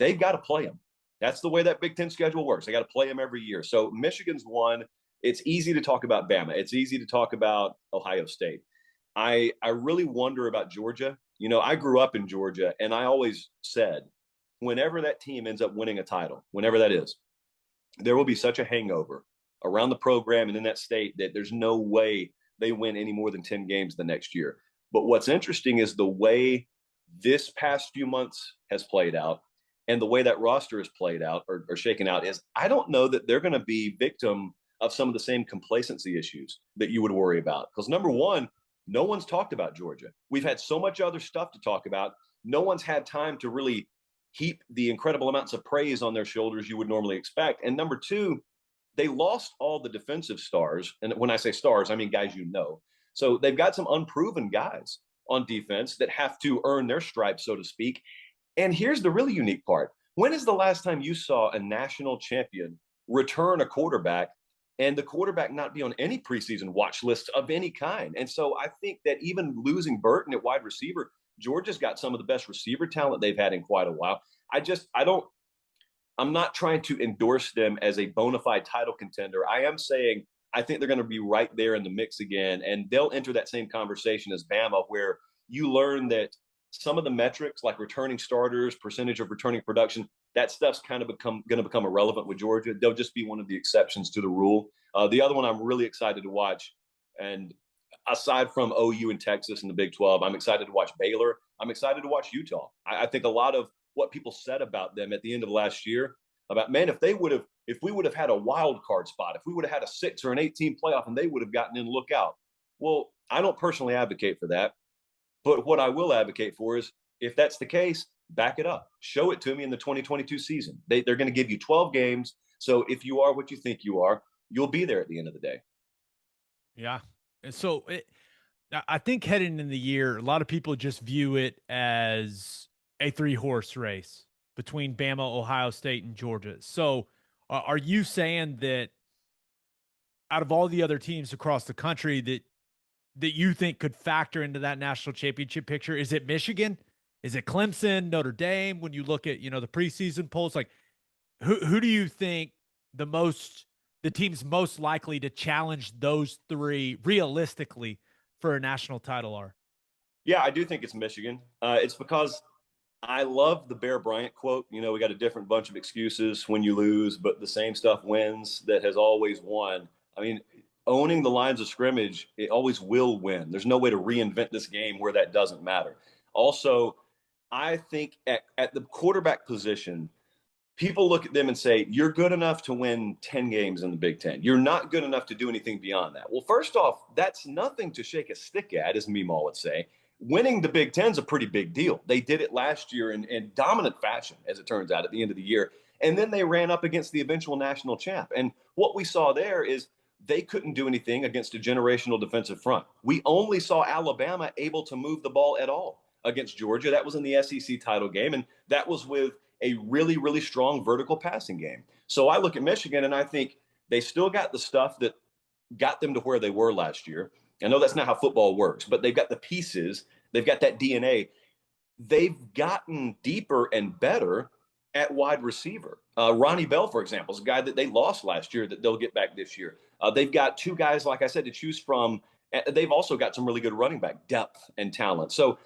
They've got to play them. That's the way that Big Ten schedule works. They got to play them every year. So Michigan's one. It's easy to talk about Bama. It's easy to talk about Ohio State. I really wonder about Georgia. I grew up in Georgia, and I always said, whenever that team ends up winning a title, whenever that is, there will be such a hangover around the program and in that state that there's no way they win any more than 10 games the next year. But what's interesting is the way this past few months has played out and the way that roster is played out or shaken out is I don't know that they're going to be victim of some of the same complacency issues that you would worry about. Because number one, no one's talked about Georgia. We've had so much other stuff to talk about. No one's had time to really heap the incredible amounts of praise on their shoulders you would normally expect. And number two, they lost all the defensive stars. And when I say stars, I mean guys you know. So they've got some unproven guys on defense that have to earn their stripes, so to speak. And here's the really unique part. When is the last time you saw a national champion return a quarterback and the quarterback not be on any preseason watch list of any kind? And so I think that even losing Burton at wide receiver, Georgia's got some of the best receiver talent they've had in quite a while. I'm not trying to endorse them as a bona fide title contender. I am saying I think they're going to be right there in the mix again, and they'll enter that same conversation as Bama, where you learn that some of the metrics like returning starters, percentage of returning production, that stuff's kind of going to become irrelevant with Georgia. They'll just be one of the exceptions to the rule. The other one I'm really excited to watch, and aside from OU and Texas in the Big 12, I'm excited to watch Baylor. I'm excited to watch Utah. I think a lot of what people said about them at the end of last year about, man, if we would have had a wild card spot, if we would have had a 6 or an 8-team playoff and they would have gotten in, look out. Well, I don't personally advocate for that. But what I will advocate for is, if that's the case, back it up. Show it to me in the 2022 season. They're going to give you 12 games. So if you are what you think you are, you'll be there at the end of the day. Yeah. And so I think heading in the year, a lot of people just view it as a 3-horse race between Bama, Ohio State, and Georgia. So are you saying that out of all the other teams across the country that you think could factor into that national championship picture? Is it Michigan? Is it Clemson, Notre Dame? When you look at, the preseason polls, like who do you think the teams most likely to challenge those three realistically for a national title are? Yeah, I do think it's Michigan. It's because I love the Bear Bryant quote. We got a different bunch of excuses when you lose, but the same stuff wins that has always won. I mean, owning the lines of scrimmage, it always will win. There's no way to reinvent this game where that doesn't matter. Also, I think at the quarterback position, people look at them and say, you're good enough to win 10 games in the Big Ten. You're not good enough to do anything beyond that. Well, first off, that's nothing to shake a stick at, as Meemaw would say. Winning the Big Ten is a pretty big deal. They did it last year in dominant fashion, as it turns out, at the end of the year. And then they ran up against the eventual national champ. And what we saw there is they couldn't do anything against a generational defensive front. We only saw Alabama able to move the ball at all against Georgia. That was in the SEC title game, and that was with a really, really strong vertical passing game. So I look at Michigan, and I think they still got the stuff that got them to where they were last year. I know that's not how football works, but they've got the pieces. They've got that DNA. They've gotten deeper and better at wide receiver. Ronnie Bell, for example, is a guy that they lost last year that they'll get back this year. They've got two guys, like I said, to choose from. They've also got some really good running back depth and talent. So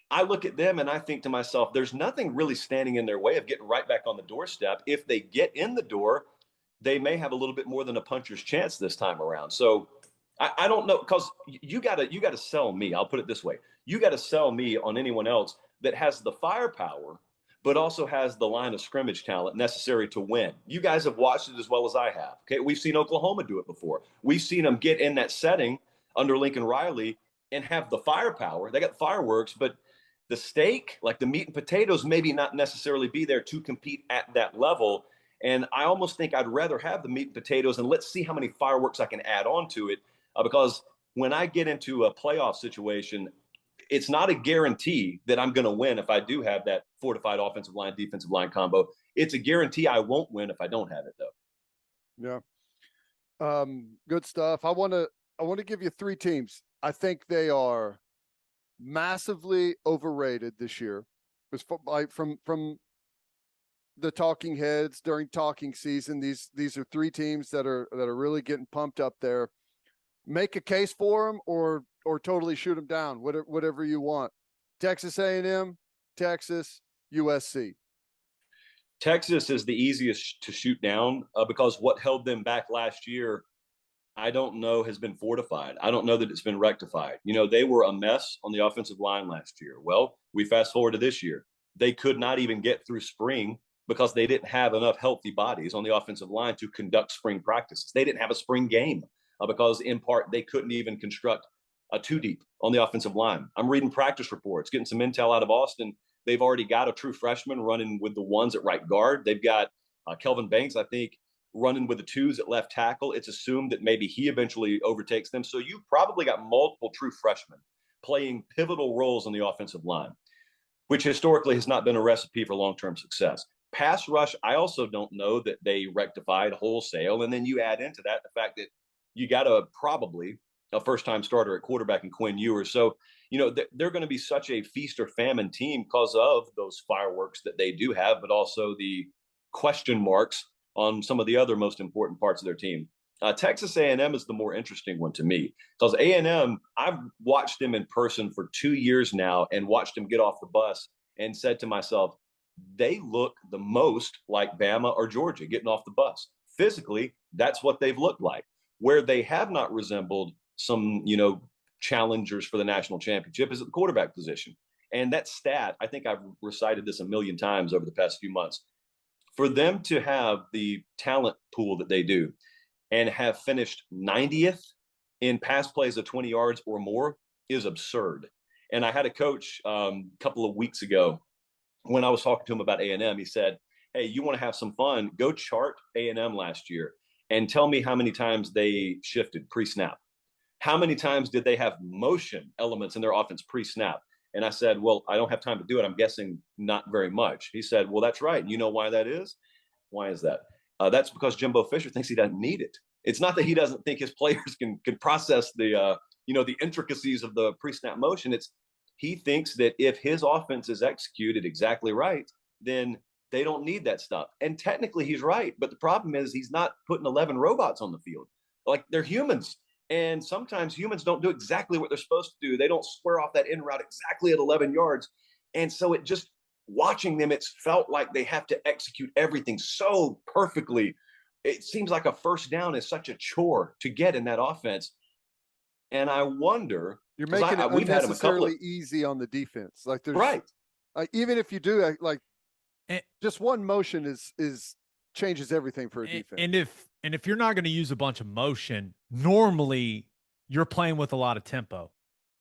I look at them and I think to myself, there's nothing really standing in their way of getting right back on the doorstep. If they get in the door, they may have a little bit more than a puncher's chance this time around. So I don't know, because you gotta sell me. I'll put it this way. You got to sell me on anyone else that has the firepower, but also has the line of scrimmage talent necessary to win. You guys have watched it as well as I have. Okay, we've seen Oklahoma do it before. We've seen them get in that setting under Lincoln Riley and have the firepower. They got fireworks, but the steak, like the meat and potatoes, maybe not necessarily be there to compete at that level. And I almost think I'd rather have the meat and potatoes, and let's see how many fireworks I can add on to it. Because when I get into a playoff situation, it's not a guarantee that I'm going to win if I do have that fortified offensive line, defensive line combo. It's a guarantee I won't win if I don't have it, though. Yeah. Good stuff. I want to give you 3 teams. I think they are massively overrated this year. From the talking heads during talking season, these are 3 teams that are really getting pumped up there. Make a case for them or totally shoot them down, whatever you want. Texas A&M, Texas, USC. Texas is the easiest to shoot down because what held them back last year, I don't know, has been fortified. I don't know that it's been rectified. They were a mess on the offensive line last year. Well, we fast forward to this year. They could not even get through spring because they didn't have enough healthy bodies on the offensive line to conduct spring practices. They didn't have a spring game because in part they couldn't even construct a two deep on the offensive line. I'm reading practice reports, getting some intel out of Austin. They've already got a true freshman running with the ones at right guard. They've got Kelvin Banks, I think, running with the twos at left tackle. It's assumed that maybe he eventually overtakes them. So you've probably got multiple true freshmen playing pivotal roles on the offensive line, which historically has not been a recipe for long-term success. Pass rush, I also don't know that they rectified wholesale. And then you add into that the fact that you got probably a first-time starter at quarterback in Quinn Ewers. So, they're going to be such a feast or famine team because of those fireworks that they do have, but also the question marks on some of the other most important parts of their team. Texas A&M is the more interesting one to me because A&M, I've watched them in person for 2 years now and watched them get off the bus and said to myself, they look the most like Bama or Georgia getting off the bus. Physically, that's what they've looked like. Where they have not resembled some, challengers for the national championship is at the quarterback position. And that stat, I think I've recited this a million times over the past few months. For them to have the talent pool that they do and have finished 90th in pass plays of 20 yards or more is absurd. And I had a coach a couple of weeks ago when I was talking to him about A&M. He said, hey, you want to have some fun, go chart A&M last year and tell me how many times they shifted pre-snap. How many times did they have motion elements in their offense pre-snap? And I said, well, I don't have time to do it. I'm guessing not very much. He said, well, that's right. You know why that is? Why is that? That's because Jimbo Fisher thinks he doesn't need it. It's not that he doesn't think his players can process the intricacies of the pre-snap motion. It's he thinks that if his offense is executed exactly right, then they don't need that stuff. And technically he's right. But the problem is he's not putting 11 robots on the field. Like, they're humans. And sometimes humans don't do exactly what they're supposed to do. They don't square off that in route exactly at 11 yards. And so it just, watching them, it's felt like they have to execute everything so perfectly. It seems like a first down is such a chore to get in that offense. And I wonder, you're making it we've had unnecessarily easy on the defense. Like, there's right. Even if you do just one motion is changes everything for a defense. And if you're not going to use a bunch of motion, normally you're playing with a lot of tempo,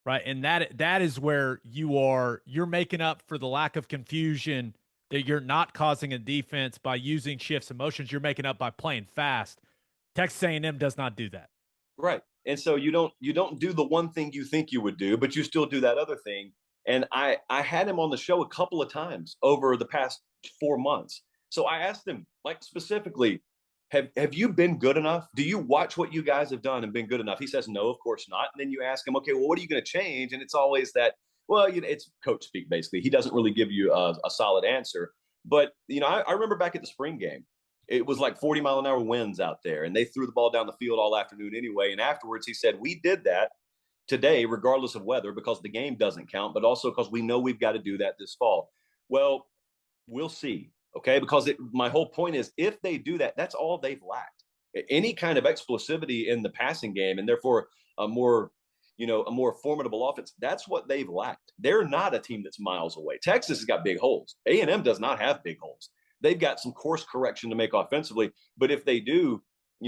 right? And that is where you're making up for the lack of confusion that you're not causing a defense by using shifts and motions. You're making up by playing fast. Texas A&M does not do that. Right. And so you don't do the one thing you think you would do, but you still do that other thing. And I had him on the show a couple of times over the past 4 months. So I asked him, like, specifically, have you been good enough? Do you watch what you guys have done and been good enough? He says, no, of course not. And then you ask him, okay, well, what are you going to change? And it's always that, well, it's coach speak, basically. He doesn't really give you a solid answer. But, I remember back at the spring game, it was like 40-mile-an-hour winds out there, and they threw the ball down the field all afternoon anyway. And afterwards, he said, we did that today, regardless of weather, because the game doesn't count, but also because we know we've got to do that this fall. Well, we'll see. Okay, because my whole point is, if they do that, that's all they've lacked. Any kind of explosivity in the passing game, and therefore a more formidable offense. That's what they've lacked. They're not a team that's miles away. Texas has got big holes. A&M does not have big holes. They've got some course correction to make offensively. But if they do,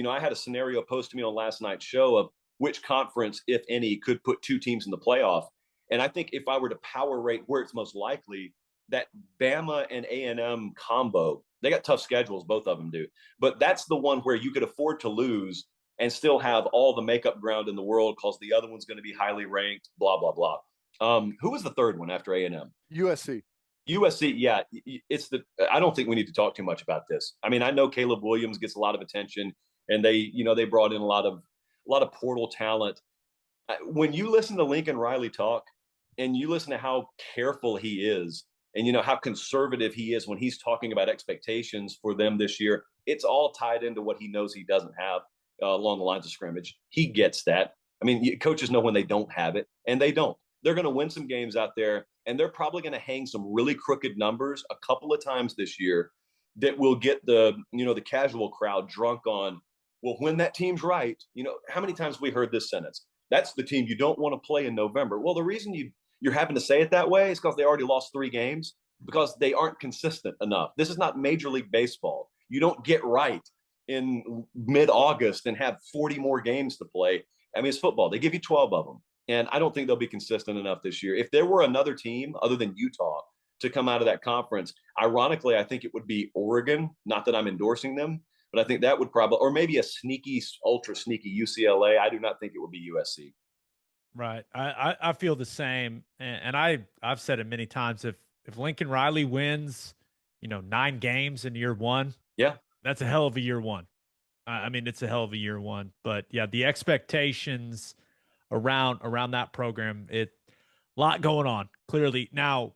I had a scenario posed to me on last night's show of which conference, if any, could put two teams in the playoff. And I think if I were to power rate where it's most likely, that Bama and A&M combo, they got tough schedules, both of them do. But that's the one where you could afford to lose and still have all the makeup ground in the world because the other one's going to be highly ranked, blah, blah, blah. Who was the third one after A&M? USC. USC, yeah. I don't think we need to talk too much about this. I mean, I know Caleb Williams gets a lot of attention, and they brought in a lot of portal talent. When you listen to Lincoln Riley talk, and you listen to how careful he is, and how conservative he is when he's talking about expectations for them this year, it's all tied into what he knows he doesn't have along the lines of scrimmage. He gets that. I mean, coaches know when they don't have it, and they don't. They're going to win some games out there, and they're probably going to hang some really crooked numbers a couple of times this year that will get the casual crowd drunk on, well, when that team's right. How many times we heard this sentence? That's the team you don't want to play in November. Well, the reason you're having to say it that way is because they already lost 3 games. because they aren't consistent enough. This is not Major League Baseball. You don't get right in mid-August and have 40 more games to play. I mean, it's football. They give you 12 of them. And I don't think they'll be consistent enough this year. If there were another team other than Utah to come out of that conference, ironically, I think it would be Oregon. Not that I'm endorsing them, but I think that would probably, or maybe a sneaky, ultra sneaky UCLA. I do not think it would be USC. Right. I feel the same. And I've said it many times. If Lincoln Riley wins, 9 games in year one, yeah, that's a hell of a year one. I mean, it's a hell of a year one. But yeah, the expectations around that program, a lot going on clearly. Now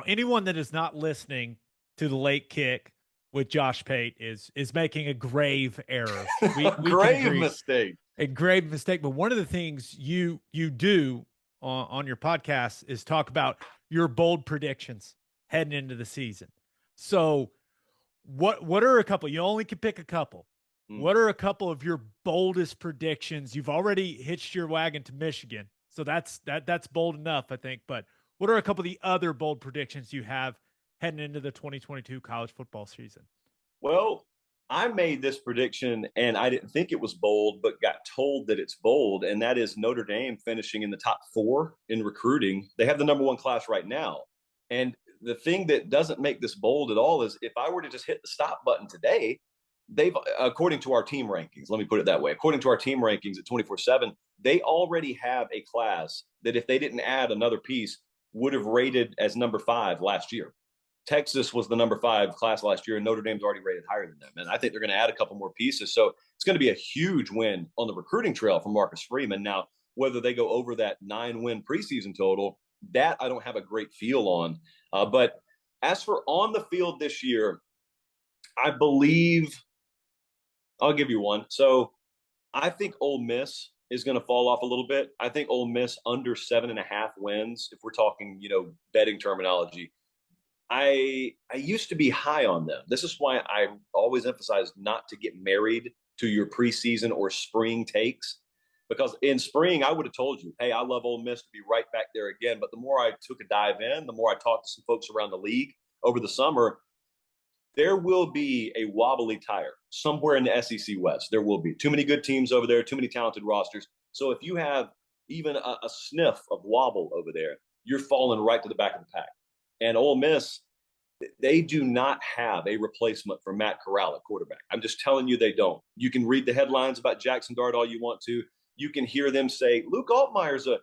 anyone that is not listening to the late kick with Josh Pate is making a grave error. We grave mistake. A grave mistake. But one of the things you do on your podcast is talk about your bold predictions heading into the season. So what are a couple? You only can pick a couple. What are a couple of your boldest predictions? You've already hitched your wagon to Michigan, so that's bold enough, I think. But what are a couple of the other bold predictions you have heading into the 2022 college football season? Well, I made this prediction, and I didn't think it was bold, but got told that it's bold, and that is Notre Dame finishing in the top 4 in recruiting. They have the number 1 class right now. And the thing that doesn't make this bold at all is if I were to just hit the stop button today, they've, according to our team rankings, let me put it that way, according to our team rankings at 24/7, they already have a class that if they didn't add another piece would have rated as number 5 last year. Texas was the number 5 class last year, and Notre Dame's already rated higher than them. And I think they're going to add a couple more pieces. So it's going to be a huge win on the recruiting trail for Marcus Freeman. Now, whether they go over that 9-win preseason total, that I don't have a great feel on. But as for on the field this year, I believe I'll give you one. So I think Ole Miss is going to fall off a little bit. I think Ole Miss under 7.5 wins, if we're talking, betting terminology. I used to be high on them. This is why I always emphasize not to get married to your preseason or spring takes, because in spring I would have told you, hey, I love Ole Miss to be right back there again. But the more I took a dive in, the more I talked to some folks around the league over the summer, there will be a wobbly tire somewhere in the SEC West. There will be too many good teams over there, too many talented rosters. So if you have even a sniff of wobble over there, you're falling right to the back of the pack. And Ole Miss, they do not have a replacement for Matt Corral at quarterback. I'm just telling you they don't. You can read the headlines about Jackson Dart all you want to. You can hear them say, Luke Altmaier's a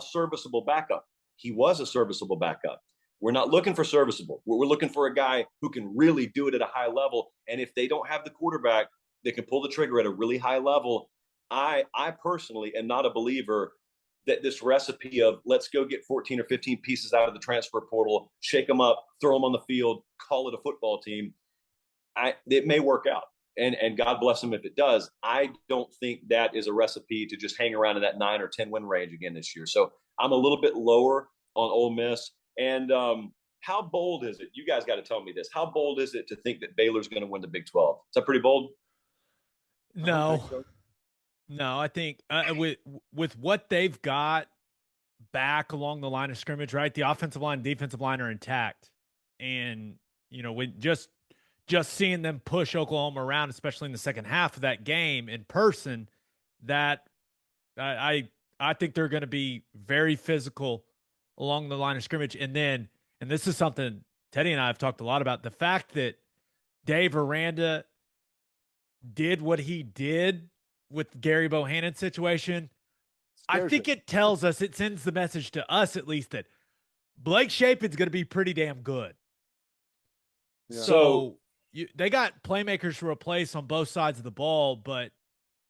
serviceable backup. He was a serviceable backup. We're not looking for serviceable. We're looking for a guy who can really do it at a high level. And if they don't have the quarterback that can pull the trigger at a really high level, I personally am not a believer that this recipe of let's go get 14 or 15 pieces out of the transfer portal, shake them up, throw them on the field, call it a football team. It may work out. And God bless them if it does. I don't think that is a recipe to just hang around in that 9 or 10 win range again this year. So I'm a little bit lower on Ole Miss. And how bold is it? You guys got to tell me this. How bold is it to think that Baylor's going to win the Big 12? Is that pretty bold? No. No, I think with what they've got back along the line of scrimmage, right? The offensive line and defensive line are intact. And, with just seeing them push Oklahoma around, especially in the second half of that game in person, that I think they're going to be very physical along the line of scrimmage. And this is something Teddy and I have talked a lot about, the fact that Dave Aranda did what he did with Gary Bohannon's situation. I think it tells us, it sends the message to us at least, that Blake Shapen's going to be pretty damn good. Yeah. So they got playmakers to replace on both sides of the ball, but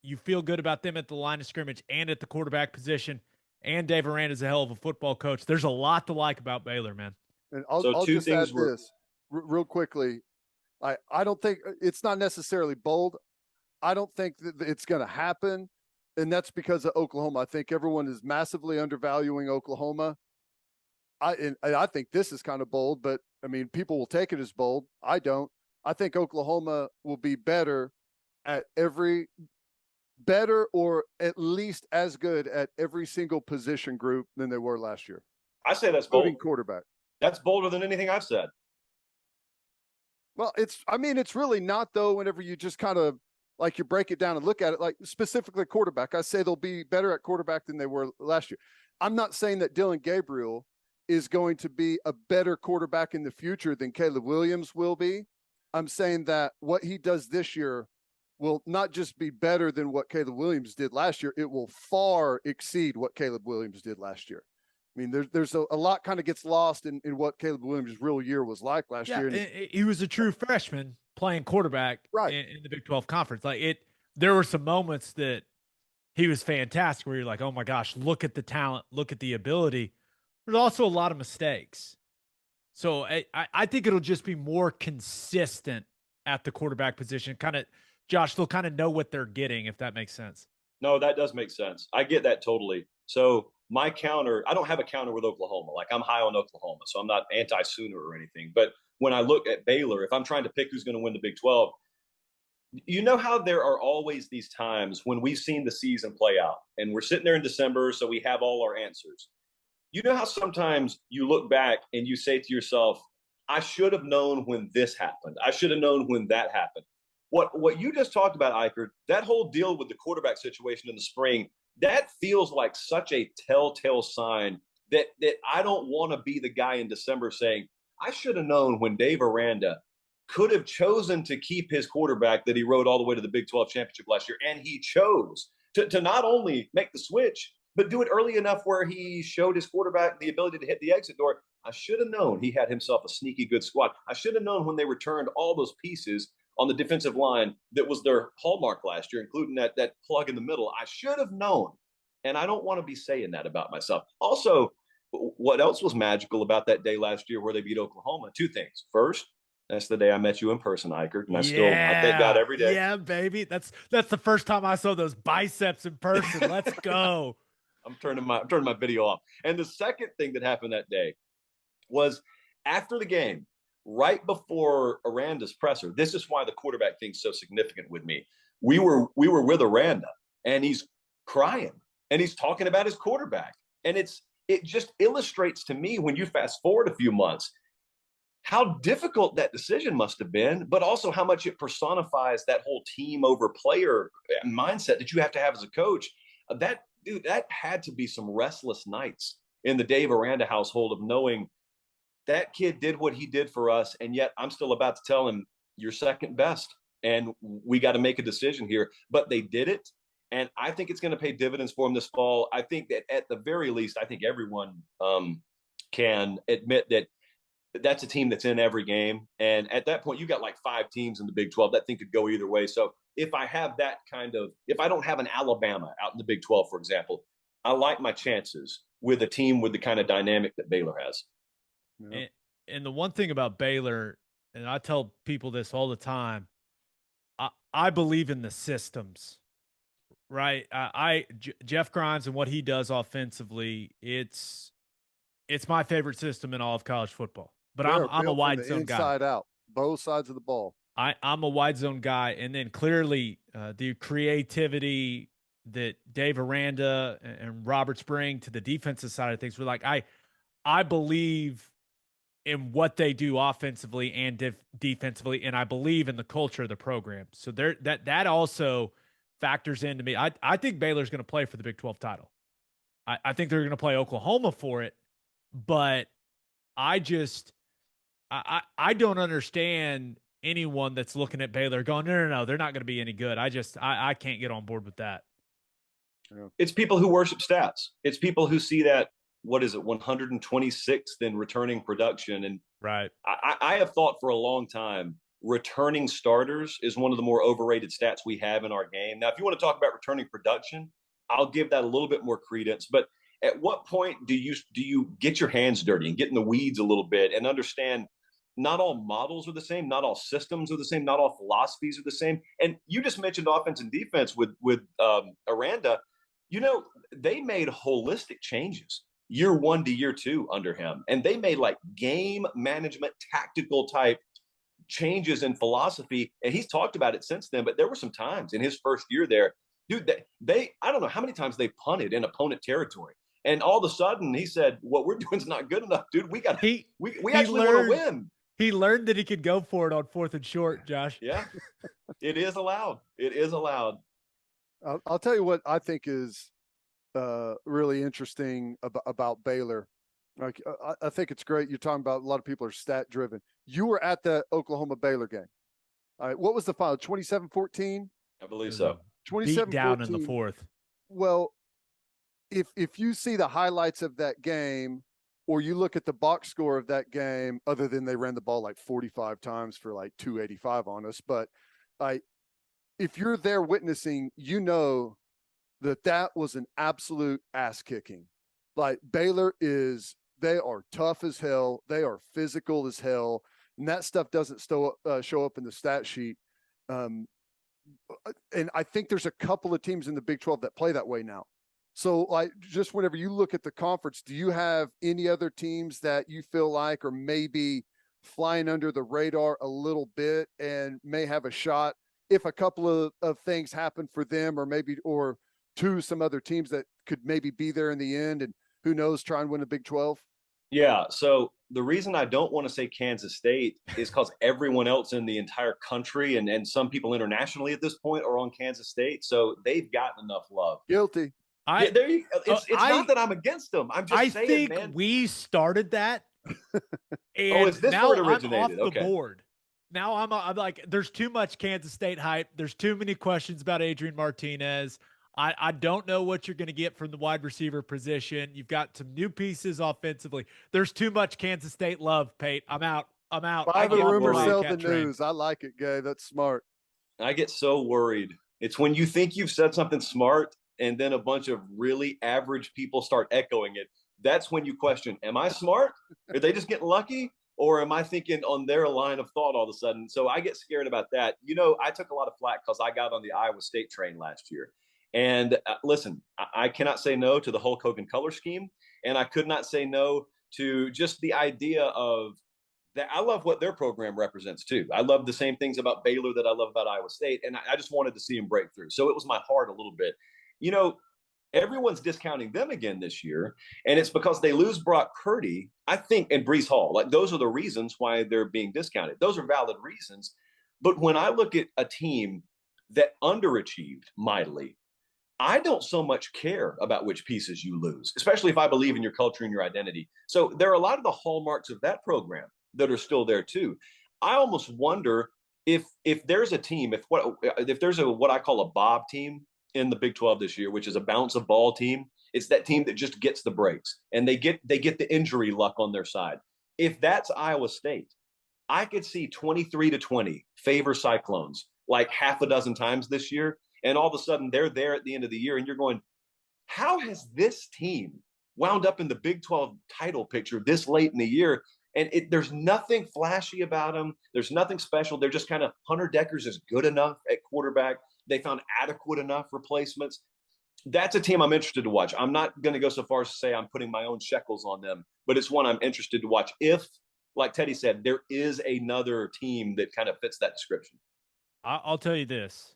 you feel good about them at the line of scrimmage and at the quarterback position. And Dave Aranda's a hell of a football coach. There's a lot to like about Baylor, man. And I'll just add this real quickly. I don't think it's not necessarily bold. I don't think that it's going to happen, and that's because of Oklahoma. I think everyone is massively undervaluing Oklahoma. I think this is kind of bold, but I mean, people will take it as bold. I don't. I think Oklahoma will be better or at least as good at every single position group than they were last year. I say that's bold. Quarterback. That's bolder than anything I've said. Well, it's really not, though, whenever you just kind of like you break it down and look at it, like specifically quarterback. I say they'll be better at quarterback than they were last year. I'm not saying that Dylan Gabriel is going to be a better quarterback in the future than Caleb Williams will be. I'm saying that what he does this year will not just be better than what Caleb Williams did last year, it will far exceed what Caleb Williams did last year. I mean, there's a lot kind of gets lost in what Caleb Williams' real year was like last year. He was a true freshman playing quarterback in the Big 12 conference. There were some moments that he was fantastic where you're like, oh my gosh, look at the talent, look at the ability. There's also a lot of mistakes. So I think it'll just be more consistent at the quarterback position. Kind of, Josh, they'll kind of know what they're getting, if that makes sense. No, that does make sense. I get that totally. So my counter, I don't have a counter with Oklahoma. Like, I'm high on Oklahoma, so I'm not anti-Sooner or anything. But when I look at Baylor, if I'm trying to pick who's going to win the Big 12, you know how there are always these times when we've seen the season play out and we're sitting there in December, so we have all our answers. You know how sometimes you look back and you say to yourself, I should have known when this happened. I should have known when that happened. What you just talked about, Ikard, that whole deal with the quarterback situation in the spring, that feels like such a telltale sign that I don't want to be the guy in December saying, I should have known when Dave Aranda could have chosen to keep his quarterback that he rode all the way to the Big 12 championship last year. And he chose to not only make the switch, but do it early enough where he showed his quarterback the ability to hit the exit door. I should have known he had himself a sneaky good squad. I should have known when they returned all those pieces on the defensive line that was their hallmark last year, including that plug in the middle. I should have known. And I don't want to be saying that about myself. Also, what else was magical about that day last year where they beat Oklahoma? Two things. First, that's the day I met you in person, Ikard. And I thank God every day. Yeah, baby. That's the first time I saw those biceps in person. Let's go. I'm turning my video off. And the second thing that happened that day was after the game, right before Aranda's presser. This is why the quarterback thing's so significant with me. We were with Aranda, and he's crying, and he's talking about his quarterback. And it just illustrates to me, when you fast forward a few months, how difficult that decision must have been, but also how much it personifies that whole team over player mindset that you have to have as a coach. That had to be some restless nights in the Dave Aranda household of knowing that kid did what he did for us, and yet I'm still about to tell him, you're second best, and we got to make a decision here. But they did it, and I think it's going to pay dividends for him this fall. I think that at the very least, I think everyone can admit that that's a team that's in every game. And at that point, you got like 5 teams in the Big 12. That thing could go either way. So if I have that if I don't have an Alabama out in the Big 12, for example, I like my chances with a team with the kind of dynamic that Baylor has. Yeah. And the one thing about Baylor, and I tell people this all the time, I believe in the systems, right? Jeff Grimes and what he does offensively, it's my favorite system in all of college football. But I'm a wide zone guy. Inside out, both sides of the ball. I'm a wide zone guy, and then clearly the creativity that Dave Aranda and Roberts bring to the defensive side of things. We're like, I believe in what they do offensively and defensively, and I believe in the culture of the program. So that also factors into me. I think Baylor's going to play for the Big 12 title. I think they're going to play Oklahoma for it, but I don't understand anyone that's looking at Baylor going, no, they're not going to be any good. I can't get on board with that. It's people who worship stats. It's people who see that, what is it, 126th in returning production. And right. I have thought for a long time, returning starters is one of the more overrated stats we have in our game. Now, if you want to talk about returning production, I'll give that a little bit more credence. But at what point do you get your hands dirty and get in the weeds a little bit and understand not all models are the same, not all systems are the same, not all philosophies are the same? And you just mentioned offense and defense with Aranda. You know, they made holistic changes year 1 to year 2 under him. And they made like game management, tactical type changes in philosophy. And he's talked about it since then, but there were some times in his first year there, dude, I don't know how many times they punted in opponent territory. And all of a sudden, he said, "What we're doing is not good enough, dude. We actually want to win." He learned that he could go for it on 4th and short, Josh. Yeah, it is allowed. It is allowed. I'll tell you what I think is really interesting about Baylor. Like, I think it's great. You're talking about a lot of people are stat driven. You were at the Oklahoma Baylor game. All right. What was the final? 27-14? I believe so. 27 down in the 4th. Well, if you see the highlights of that game, or you look at the box score of that game, other than they ran the ball like 45 times for like 285 on us, but if you're there witnessing, you know that was an absolute ass kicking. Like, Baylor they are tough as hell. They are physical as hell. And that stuff doesn't show up in the stat sheet. And I think there's a couple of teams in the Big 12 that play that way now. So, like, just whenever you look at the conference, do you have any other teams that you feel like are maybe flying under the radar a little bit and may have a shot if a couple of things happen for them, or to some other teams that could maybe be there in the end and who knows, try and win a Big 12? Yeah. So the reason I don't want to say Kansas State is because everyone else in the entire country and some people internationally at this point are on Kansas State. So they've gotten enough love. Guilty. It's not that I'm against them. I'm just saying, think man. We started that. And is this now where it originated? I'm off the board. Now I'm like, there's too much Kansas State hype. There's too many questions about Adrian Martinez. I don't know what you're going to get from the wide receiver position. You've got some new pieces offensively. There's too much Kansas State love, Pate. I'm out. Buy the rumor, sell the news. I like it, Gabe. That's smart. I get so worried. It's when you think you've said something smart and then a bunch of really average people start echoing it. That's when you question, am I smart? Are they just getting lucky? Or am I thinking on their line of thought all of a sudden? So I get scared about that. You know, I took a lot of flack because I got on the Iowa State train last year. And listen, I cannot say no to the Hulk Hogan color scheme. And I could not say no to just the idea of that. I love what their program represents too. I love the same things about Baylor that I love about Iowa State. And I just wanted to see them break through. So it was my heart a little bit. You know, everyone's discounting them again this year. And it's because they lose Brock Purdy, I think, and Breece Hall. Like, those are the reasons why they're being discounted. Those are valid reasons. But when I look at a team that underachieved mightily, I don't so much care about which pieces you lose, especially if I believe in your culture and your identity. So there are a lot of the hallmarks of that program that are still there too. I almost wonder if there's a team, if there's what I call a Bob team in the Big 12 this year, which is a bounce of ball team. It's that team that just gets the breaks and they get the injury luck on their side. If that's Iowa State, I could see 23-20 favor Cyclones like half a dozen times this year. And all of a sudden they're there at the end of the year and you're going, how has this team wound up in the Big 12 title picture this late in the year? And there's nothing flashy about them. There's nothing special. They're just kind of, Hunter Deckers is good enough at quarterback. They found adequate enough replacements. That's a team I'm interested to watch. I'm not going to go so far as to say I'm putting my own shekels on them, but it's one I'm interested to watch if, like Teddy said, there is another team that kind of fits that description. I'll tell you this.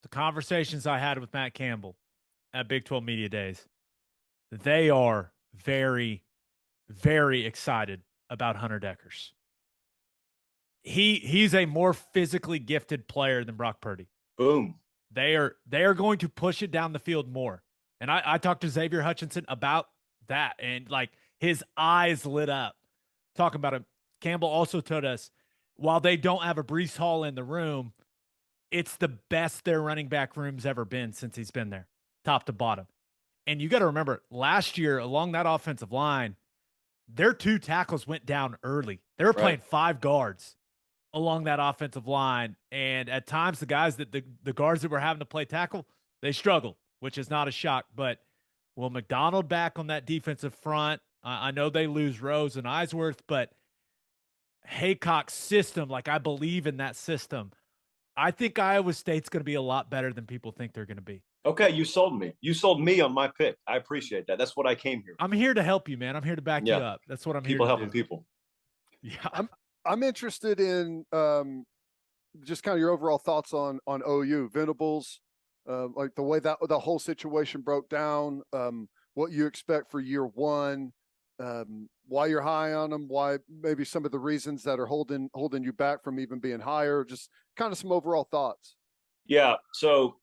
The conversations I had with Matt Campbell at Big 12 Media Days, they are very, very excited about Hunter Deckers. He's a more physically gifted player than Brock Purdy. Boom. They are going to push it down the field more. And I talked to Xavier Hutchinson about that, and like his eyes lit up talking about him. Campbell also told us, while they don't have a Breece Hall in the room, it's the best their running back room's ever been since he's been there, top to bottom. And you got to remember, last year along that offensive line, their 2 tackles went down early. They were playing 5 guards along that offensive line. And at times, the guys that the guards that were having to play tackle, they struggled, which is not a shock. But Will McDonald back on that defensive front? I know they lose Rose and Eisworth, but Haycock's system, like, I believe in that system. I think Iowa State's going to be a lot better than people think they're going to be. Okay, you sold me. You sold me on my pick. I appreciate that. That's what I came here. I'm here to help you, man. I'm here to back you up. That's what I'm here to do. People helping people. Yeah. I'm interested in just kind of your overall thoughts on OU. Venables, like the way that the whole situation broke down. what you expect for year one, why you're high on them, why maybe some of the reasons that are holding you back from even being higher, just kind of some overall thoughts. Yeah. So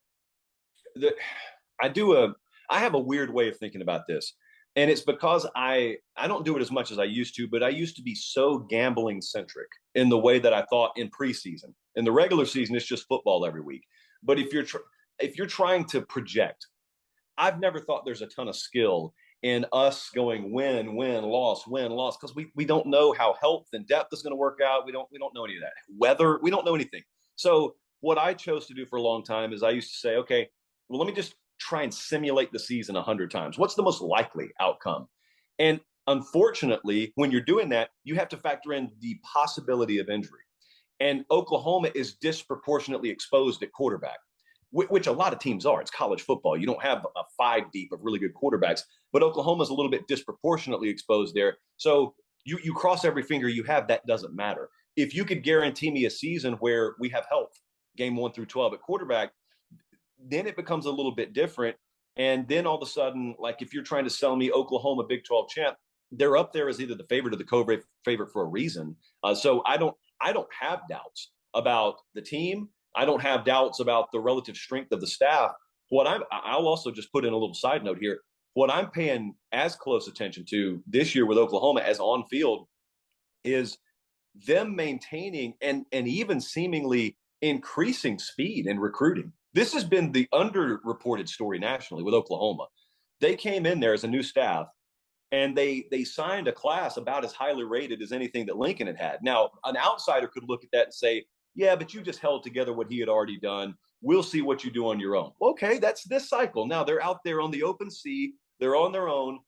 I have a weird way of thinking about this. And it's because I don't do it as much as I used to, but I used to be so gambling centric in the way that I thought in preseason. In the regular season, it's just football every week. But if you're trying to project, I've never thought there's a ton of skill in us going win, loss, because we don't know how health and depth is going to work out. We don't know any of that. Weather, we don't know anything. So what I chose to do for a long time is I used to say, okay, well, let me just try and simulate the season 100 times. What's the most likely outcome? And unfortunately, when you're doing that, you have to factor in the possibility of injury. And Oklahoma is disproportionately exposed at quarterback, which a lot of teams are. It's college football. You don't have a 5 deep of really good quarterbacks, but Oklahoma's a little bit disproportionately exposed there. So you cross every finger you have, that doesn't matter. If you could guarantee me a season where we have health, game 1 through 12 at quarterback, then it becomes a little bit different. And then all of a sudden, like if you're trying to sell me Oklahoma Big 12 champ, they're up there as either the favorite or the co-favorite for a reason. So I don't have doubts about the team. I don't have doubts about the relative strength of the staff. I'll also just put in a little side note here. What I'm paying as close attention to this year with Oklahoma as on field is them maintaining and even seemingly increasing speed in recruiting. This has been the underreported story nationally with Oklahoma. They came in there as a new staff, and they signed a class about as highly rated as anything that Lincoln had. Now, an outsider could look at that and say, yeah, but you just held together what he had already done. We'll see what you do on your own. Okay, that's this cycle. Now they're out there on the open sea. They're on their own,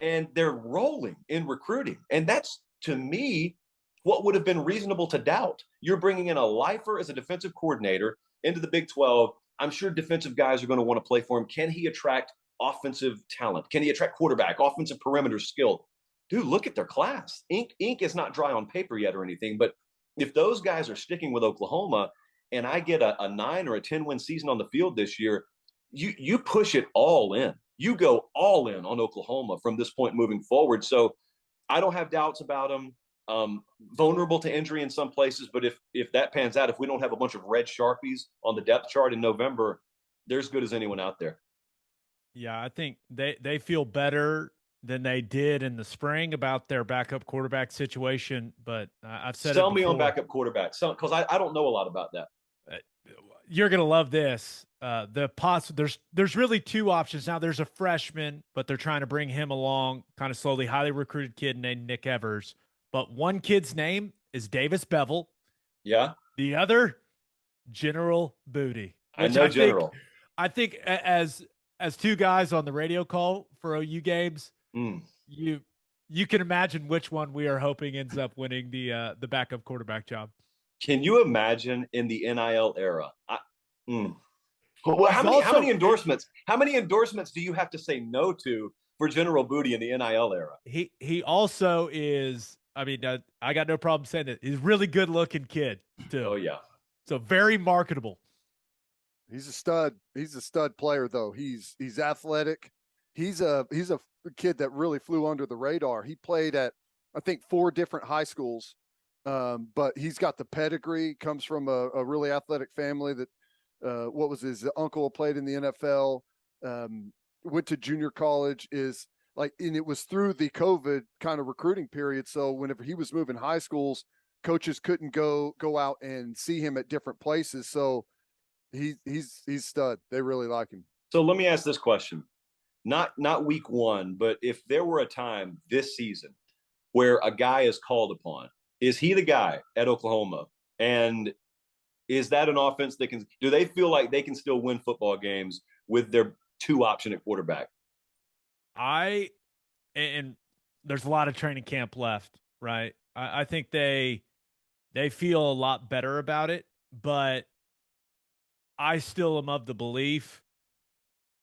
and they're rolling in recruiting. And that's, to me, what would have been reasonable to doubt. You're bringing in a lifer as a defensive coordinator into the Big 12. I'm sure defensive guys are going to want to play for him. Can he attract offensive talent? Can he attract quarterback, offensive perimeter skill? Dude, look at their class. Ink is not dry on paper yet or anything, but if those guys are sticking with Oklahoma and I get a 9 or a 10-win season on the field this year, you push it all in. You go all in on Oklahoma from this point moving forward. So I don't have doubts about them. Vulnerable to injury in some places, but if that pans out, if we don't have a bunch of red Sharpies on the depth chart in November, they're as good as anyone out there. Yeah, I think they feel better than they did in the spring about their backup quarterback situation. But I've said Sell it me before. on backup quarterback, because I don't know a lot about that. You're gonna love this. There's really 2 options now. There's a freshman, but they're trying to bring him along, kind of slowly. Highly recruited kid named Nick Evers. But one kid's name is Davis Bevel. Yeah. The other, General Booty. I know General. I think as 2 guys on the radio call for OU games, you can imagine which one we are hoping ends up winning the backup quarterback job. Can you imagine in the NIL era? Well, how many endorsements? How many endorsements do you have to say no to for General Booty in the NIL era? He also is. I mean, I got no problem saying it. He's a really good looking kid too. Oh yeah. So very marketable. He's a stud. He's a stud player though. He's athletic. He's a kid that really flew under the radar. He played at, I think, 4 different high schools. But he's got the pedigree, comes from a really athletic family that, what was his uncle played in the NFL, went to junior college, and it was through the COVID kind of recruiting period. So whenever he was moving high schools, coaches couldn't go out and see him at different places. So he's stud. They really like him. So let me ask this question. Not week 1, but if there were a time this season where a guy is called upon, is he the guy at Oklahoma? And is that an offense that do they feel like they can still win football games with their 2 option at quarterback? And there's a lot of training camp left, right? I think they feel a lot better about it, but I still am of the belief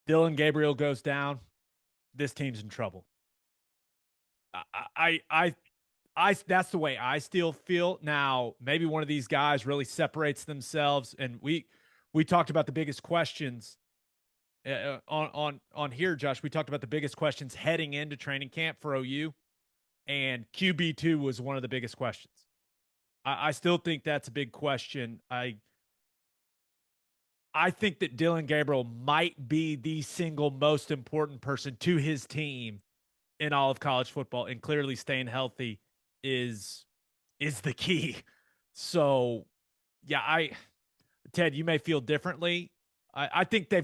Dillon Gabriel goes down, this team's in trouble. I that's the way I still feel. Now, maybe one of these guys really separates themselves, and we talked about the biggest questions On here, Josh, we talked about the biggest questions heading into training camp for OU, and QB2 was one of the biggest questions. I still think that's a big question. I think that Dillon Gabriel might be the single most important person to his team in all of college football, and clearly staying healthy is the key. So, yeah, Ted, you may feel differently. I think they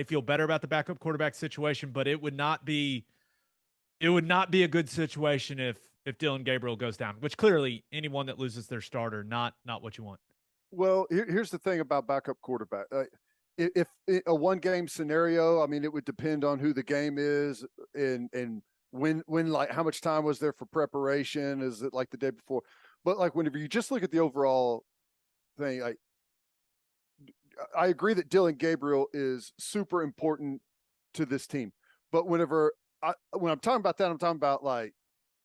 feel better about the backup quarterback situation, but it would not be a good situation if Dillon Gabriel goes down, which clearly anyone that loses their starter, not what you want. Well, here's the thing about backup quarterback. If a one-game scenario, I mean, it would depend on who the game is and when like how much time was there for preparation? Is it like the day before? But like whenever you just look at the overall thing, I agree that Dillon Gabriel is super important to this team. But when I'm talking about that, I'm talking about like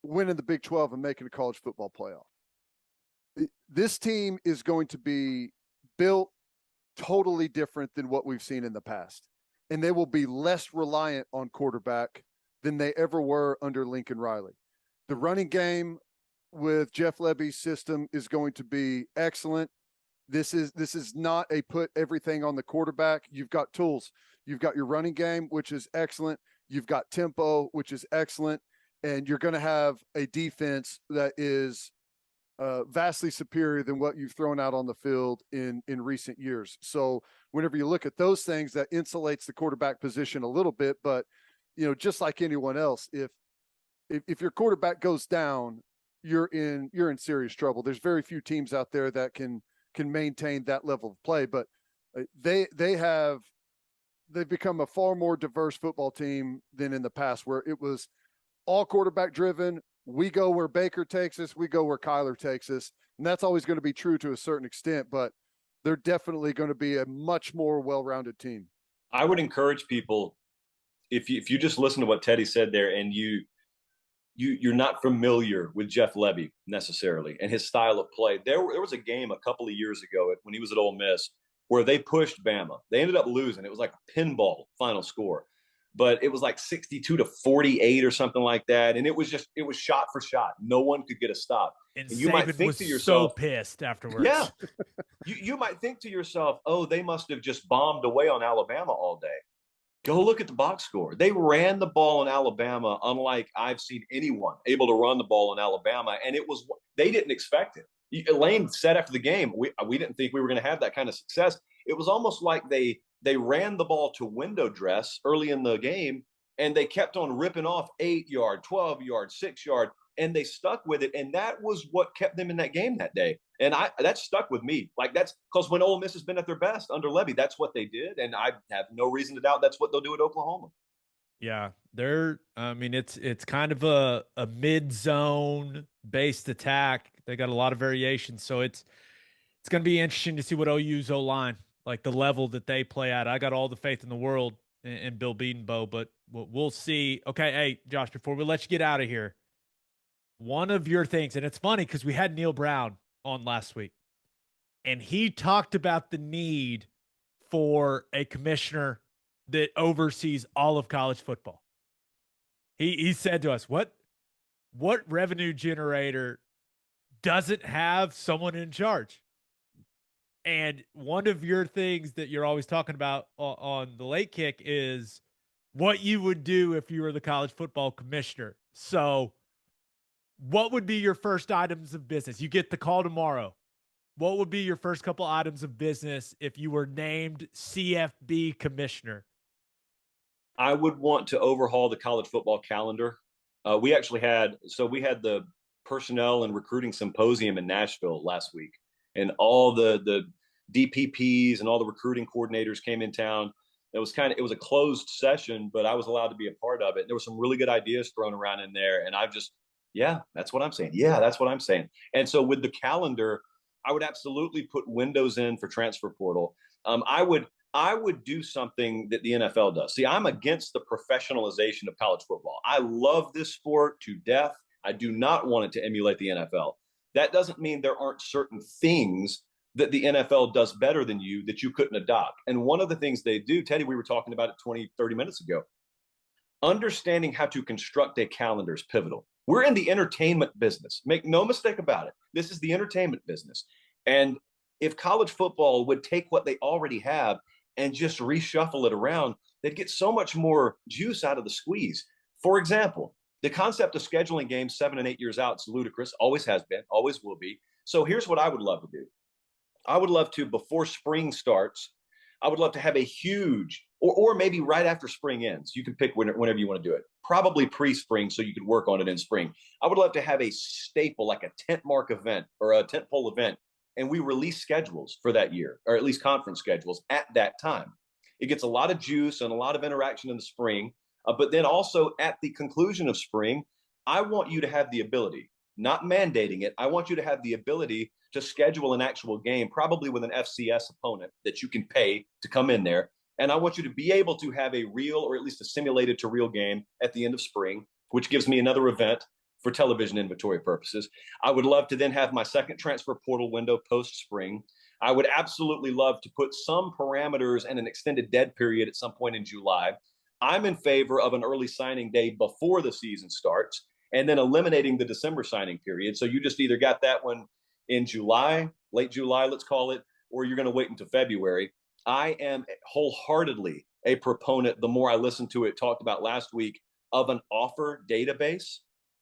winning the Big 12 and making a college football playoff. This team is going to be built totally different than what we've seen in the past. And they will be less reliant on quarterback than they ever were under Lincoln Riley. The running game with Jeff Lebby's system is going to be excellent. This is not a put everything on the quarterback. You've got tools. You've got your running game, which is excellent. You've got tempo, which is excellent. And you're going to have a defense that is vastly superior than what you've thrown out on the field in recent years. So whenever you look at those things, that insulates the quarterback position a little bit. But, you know, just like anyone else, if your quarterback goes down, you're in serious trouble. There's very few teams out there that can maintain that level of play, but they've become a far more diverse football team than in the past, where it was all quarterback driven. We go where Baker takes us, we go where Kyler takes us. And that's always going to be true to a certain extent, but they're definitely going to be a much more well-rounded team. I would encourage people, if you just listen to what Teddy said there, and you're not familiar with Jeff Lebby necessarily and his style of play. There was a game a couple of years ago when he was at Ole Miss where they pushed Bama. They ended up losing. It was like a pinball final score, but it was like 62-48 or something like that. And it was shot for shot. No one could get a stop. And you Saban might think was to yourself, so pissed afterwards. Yeah. You might think to yourself, oh, they must have just bombed away on Alabama all day. Go look at the box score. They ran the ball in Alabama unlike I've seen anyone able to run the ball in Alabama, and they didn't expect it. Elaine said after the game, we didn't think we were going to have that kind of success. It was almost like they ran the ball to window dress early in the game, and they kept on ripping off 8-yard, 12-yard, 6-yard, and they stuck with it, and that was what kept them in that game that day. And that stuck with me. Like, that's because when Ole Miss has been at their best under Lebby, that's what they did, and I have no reason to doubt that's what they'll do at Oklahoma. Yeah, it's kind of a mid-zone based attack. They got a lot of variations, so it's going to be interesting to see what OU's O-line, like the level that they play at. I got all the faith in the world in Bill Bedenbaugh, but we'll see. Okay, hey, Josh, before we let you get out of here, one of your things, and it's funny because we had Neil Brown on last week, and he talked about the need for a commissioner that oversees all of college football. He said to us, what revenue generator doesn't have someone in charge? And one of your things that you're always talking about on the Late Kick is what you would do if you were the college football commissioner. So what would be your first items of business? You get the call tomorrow. What would be your first couple items of business if you were named CFB commissioner? I would want to overhaul the college football calendar. We had the personnel and recruiting symposium in Nashville last week, and all the DPPs and all the recruiting coordinators came in town. It was a closed session, but I was allowed to be a part of it. There were some really good ideas thrown around in there, and that's what I'm saying. Yeah, that's what I'm saying. And so with the calendar, I would absolutely put windows in for transfer portal. I would do something that the NFL does. See, I'm against the professionalization of college football. I love this sport to death. I do not want it to emulate the NFL. That doesn't mean there aren't certain things that the NFL does better than you that you couldn't adopt. And one of the things they do, Teddy, we were talking about it 20, 30 minutes ago, understanding how to construct a calendar is pivotal. We're in the entertainment business. Make no mistake about it. This is the entertainment business. And if college football would take what they already have and just reshuffle it around, they'd get so much more juice out of the squeeze. For example, the concept of scheduling games 7 and 8 years out is ludicrous, always has been, always will be. So here's what I would love to do. I would love to, before spring starts, I would love to have a huge, or maybe right after spring ends. You can pick whenever you want to do it. Probably pre-spring, so you can work on it in spring. I would love to have a staple, like a tent mark event or a tent pole event, and we release schedules for that year, or at least conference schedules at that time. It gets a lot of juice and a lot of interaction in the spring. But then also at the conclusion of spring, I want you to have the ability, not mandating it, I want you to have the ability to schedule an actual game, probably with an FCS opponent that you can pay to come in there. And I want you to be able to have a real, or at least a simulated to real game at the end of spring, which gives me another event for television inventory purposes. I would love to then have my second transfer portal window post-spring. I would absolutely love to put some parameters and an extended dead period at some point in July. I'm in favor of an early signing day before the season starts and then eliminating the December signing period. So you just either got that one in July, late July, let's call it, or you're going to wait until February. I am wholeheartedly a proponent, the more I listen to it, talked about last week, of an offer database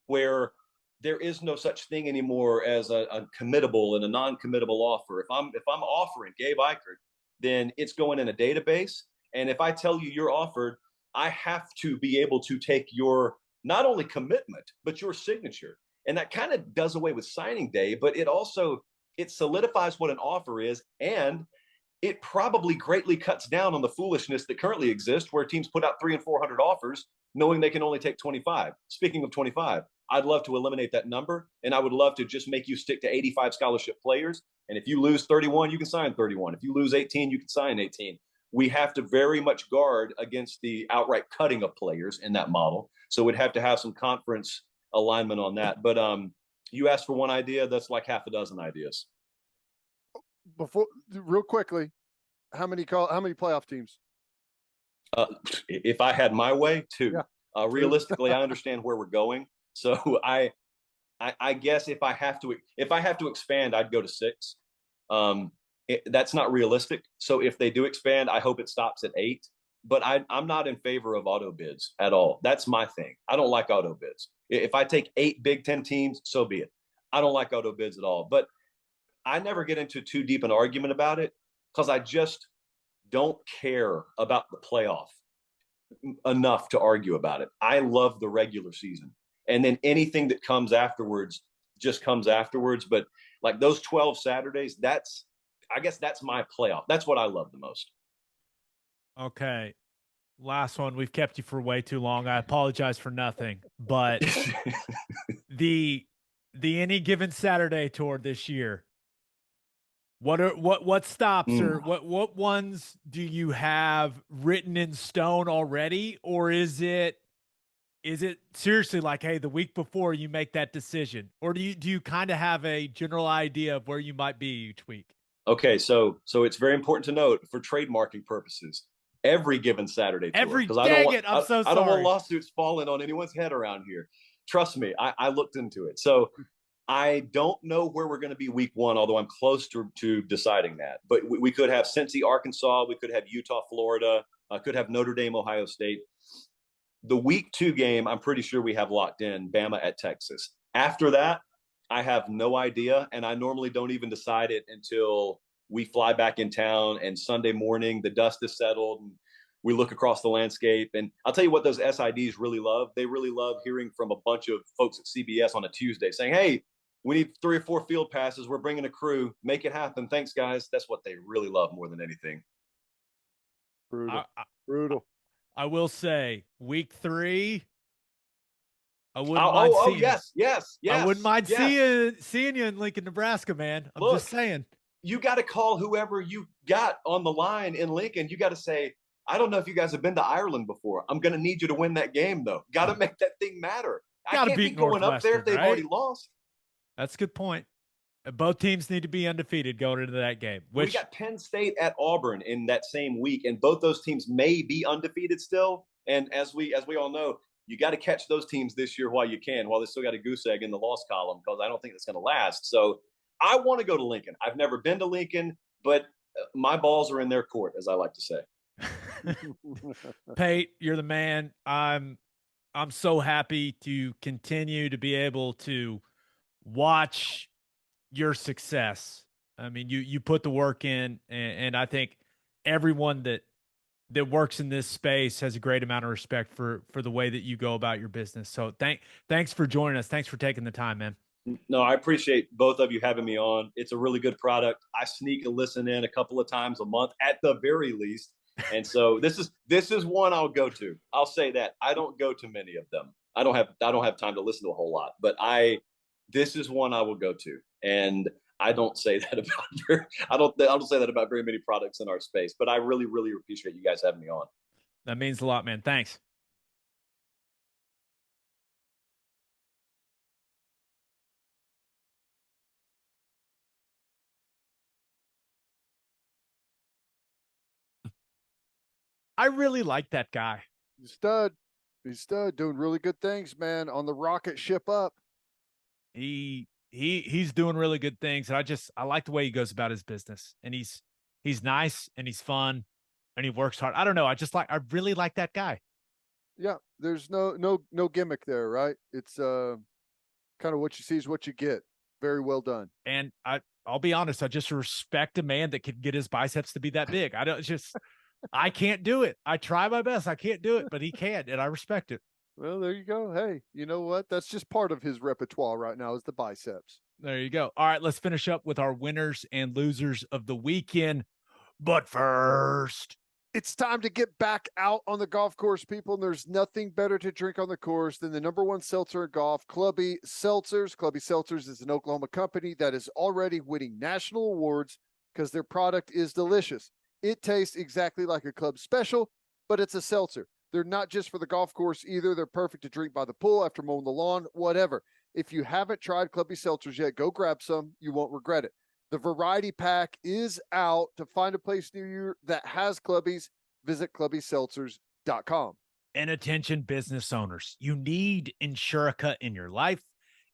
where there is no such thing anymore as a committable and a non-committable offer. If I'm offering Gabe Ikard, then it's going in a database. And if I tell you you're offered, I have to be able to take your not only commitment, but your signature. And that kind of does away with signing day, but it solidifies what an offer is. And it probably greatly cuts down on the foolishness that currently exists where teams put out 300 and 400 offers knowing they can only take 25. Speaking of 25, I'd love to eliminate that number. And I would love to just make you stick to 85 scholarship players. And if you lose 31, you can sign 31. If you lose 18, you can sign 18. We have to very much guard against the outright cutting of players in that model. So we'd have to have some conference alignment on that. But you asked for one idea, that's like half a dozen ideas. Before, real quickly, how many playoff teams? If I had my way, 2. Yeah. Realistically, I understand where we're going. So I guess if I have to expand, I'd go to 6. That's not realistic. So if they do expand, I hope it stops at 8. But I'm not in favor of auto bids at all. That's my thing. I don't like auto bids. If I take 8 Big Ten teams, so be it. I don't like auto bids at all. But I never get into too deep an argument about it because I just don't care about the playoff enough to argue about it. I love the regular season. And then anything that comes afterwards just comes afterwards. But like those 12 Saturdays, I guess that's my playoff. That's what I love the most. Okay. Last one. We've kept you for way too long. I apologize for nothing. But the Any Given Saturday tour this year, what stops or what ones do you have written in stone already? Or is it seriously like, hey, the week before you make that decision? Or do you kind of have a general idea of where you might be each week? Okay, so it's very important to note for trademarking purposes, every given Saturday tour. I'm so sorry. I don't want lawsuits falling on anyone's head around here. Trust me, I looked into it. So I don't know where we're going to be week 1, although I'm close to deciding that. But we could have Cincy, Arkansas. We could have Utah, Florida. Could have Notre Dame, Ohio State. The week 2 game, I'm pretty sure we have locked in Bama at Texas. After that, I have no idea, and I normally don't even decide it until we fly back in town and Sunday morning, the dust is settled, and we look across the landscape. And I'll tell you what those SIDs really love. They really love hearing from a bunch of folks at CBS on a Tuesday saying, hey, we need 3 or 4 field passes. We're bringing a crew. Make it happen. Thanks, guys. That's what they really love more than anything. Brutal. I will say, week 3, I wouldn't mind seeing. Yes. I wouldn't mind seeing you in Lincoln, Nebraska, man. I'm just saying. You got to call whoever you got on the line in Lincoln. You got to say, I don't know if you guys have been to Ireland before. I'm going to need you to win that game, though. Got to make that thing matter. I can't be going up there if they've already lost. That's a good point. Both teams need to be undefeated going into that game. We got Penn State at Auburn in that same week, and both those teams may be undefeated still. And as we all know, you got to catch those teams this year while you can, while they still got a goose egg in the loss column, because I don't think it's going to last. So I want to go to Lincoln. I've never been to Lincoln, but my balls are in their court, as I like to say. Pate, you're the man. I'm so happy to continue to be able to watch your success. I mean, you put the work in, and I think everyone that works in this space has a great amount of respect for the way that you go about your business. So thanks for joining us. Thanks for taking the time, man. No, I appreciate both of you having me on. It's a really good product. I sneak a listen in a couple of times a month at the very least. And so this is one I'll go to. I'll say that. I don't go to many of them. I don't have time to listen to a whole lot, but this is one I will go to. And I don't say that about I don't say that about very many products in our space, but I really, really appreciate you guys having me on. That means a lot, man. Thanks. I really like that guy. He's stud. He's stud, doing really good things, man, on the rocket ship up. He's doing really good things. And I like the way he goes about his business. And he's nice and he's fun and he works hard. I don't know. I really like that guy. Yeah, there's no gimmick there, right? It's kind of what you see is what you get. Very well done. And I'll be honest, I just respect a man that can get his biceps to be that big. I can't do it. I try my best. I can't do it, but he can, and I respect it. Well, there you go. Hey, you know what? That's just part of his repertoire right now is the biceps. There you go. All right, let's finish up with our winners and losers of the weekend. But first, it's time to get back out on the golf course, people. And there's nothing better to drink on the course than the #1 seltzer in golf, Clubby Seltzers. Clubby Seltzers is an Oklahoma company that is already winning national awards because their product is delicious. It tastes exactly like a club special, but it's a seltzer. They're not just for the golf course either. They're perfect to drink by the pool, after mowing the lawn, whatever. If you haven't tried Clubby Seltzers yet, go grab some. You won't regret it. The variety pack is out. To find a place near you that has Clubbies, visit clubbyseltzers.com. And attention business owners, you need Insurica in your life.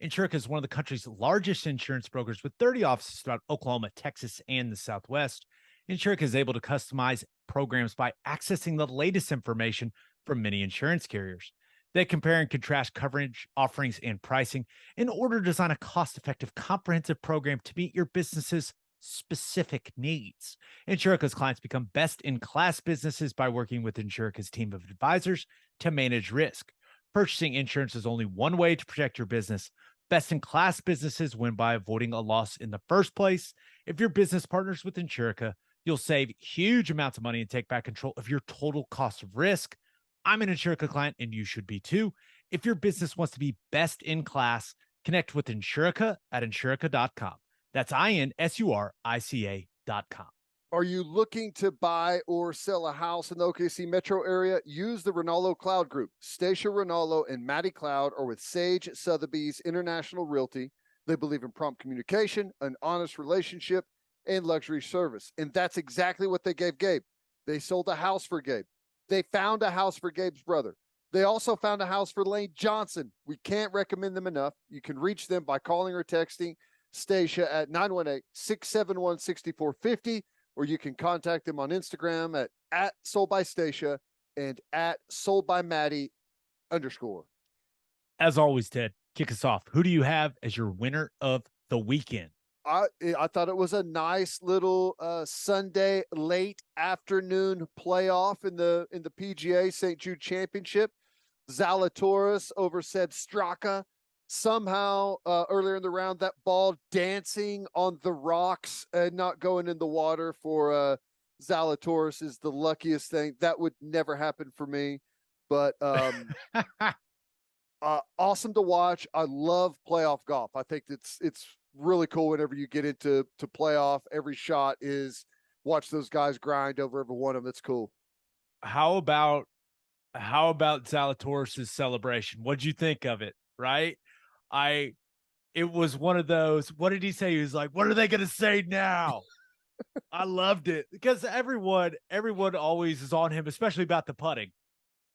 Insurica is one of the country's largest insurance brokers with 30 offices throughout Oklahoma, Texas, and the Southwest. Insurica is able to customize programs by accessing the latest information from many insurance carriers. They compare and contrast coverage, offerings, and pricing in order to design a cost-effective, comprehensive program to meet your business's specific needs. Insurica's clients become best-in-class businesses by working with Insurica's team of advisors to manage risk. Purchasing insurance is only one way to protect your business. Best-in-class businesses win by avoiding a loss in the first place. If your business partners with Insurica, you'll save huge amounts of money and take back control of your total cost of risk. I'm an Insurica client, and you should be too. If your business wants to be best in class, connect with Insurica at Insurica.com. That's INSURICA.com. Are you looking to buy or sell a house in the OKC metro area? Use the Ronaldo Cloud Group. Stacia Ronaldo and Maddie Cloud are with Sage Sotheby's International Realty. They believe in prompt communication, an honest relationship, and luxury service. And that's exactly what they gave Gabe. They sold a house for Gabe. They found a house for Gabe's brother. They also found a house for Lane Johnson. We can't recommend them enough. You can reach them by calling or texting Stacia at 918-671-6450, or you can contact them on Instagram at soldbystacia and at soldbymaddie_. As always, Ted, kick us off. Who do you have as your winner of the weekend? I thought it was a nice little Sunday late afternoon playoff in the PGA St. Jude Championship. Zalatoris over Seb Straka. Somehow earlier in the round, that ball dancing on the rocks and not going in the water for Zalatoris is the luckiest thing. That would never happen for me. But awesome to watch. I love playoff golf. I think it's really cool whenever you get into playoff. Every shot is watch those guys grind over every one of them. It's cool. How about Zalatoris' celebration? What'd you think of it? Right? it was one of those. What did he say? He was like, "What are they going to say now?" I loved it because everyone always is on him, especially about the putting,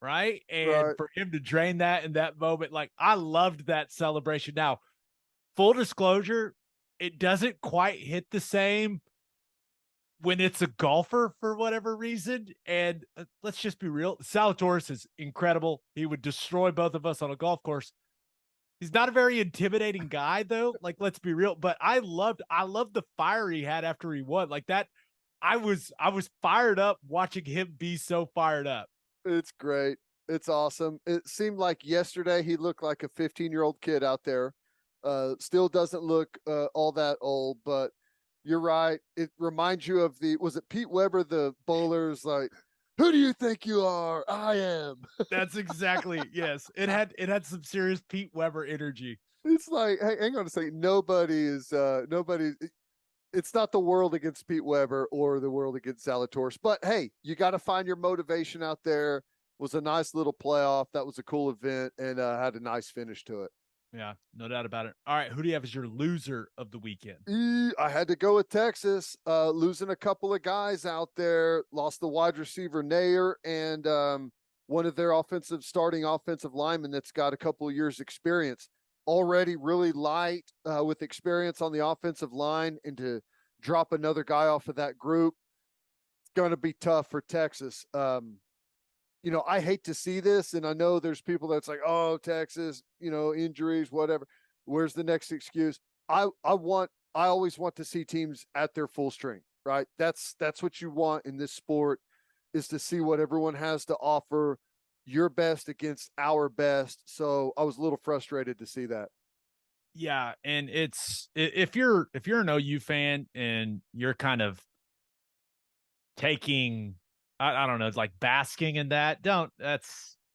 right? And Right. for him to drain that in that moment, like I loved that celebration. Now, full disclosure, it doesn't quite hit the same when it's a golfer for whatever reason. And let's just be real. Zalatoris is incredible. He would destroy both of us on a golf course. He's not a very intimidating guy though. Like, let's be real. But I loved the fire he had after he won. Like that, I was fired up watching him be so fired up. It's great. It's awesome. It seemed like yesterday he looked like a 15-year-old kid out there. Still doesn't look all that old, but you're right. It reminds you of was it Pete Weber, the bowler's like, who do you think you are? I am. That's exactly, yes. It had some serious Pete Weber energy. It's like, hey, hang on a second. Nobody. It's not the world against Pete Weber or the world against Zalatoris, but hey, you got to find your motivation out there. It was a nice little playoff. That was a cool event and had a nice finish to it. Yeah, no doubt about it. All right, who do you have as your loser of the weekend? I had to go with Texas, losing a couple of guys out there. Lost the wide receiver Nair and one of their starting offensive linemen that's got a couple of years experience. Already really light with experience on the offensive line, and to drop another guy off of that group, it's going to be tough for Texas. I hate to see this, and I know there's people that's like, oh, Texas, injuries, whatever. Where's the next excuse? I always want to see teams at their full strength, right? That's what you want in this sport, is to see what everyone has to offer, your best against our best. So I was a little frustrated to see that. Yeah, and it's if you're an OU fan and you're kind of taking I don't know, it's like basking in that. Don't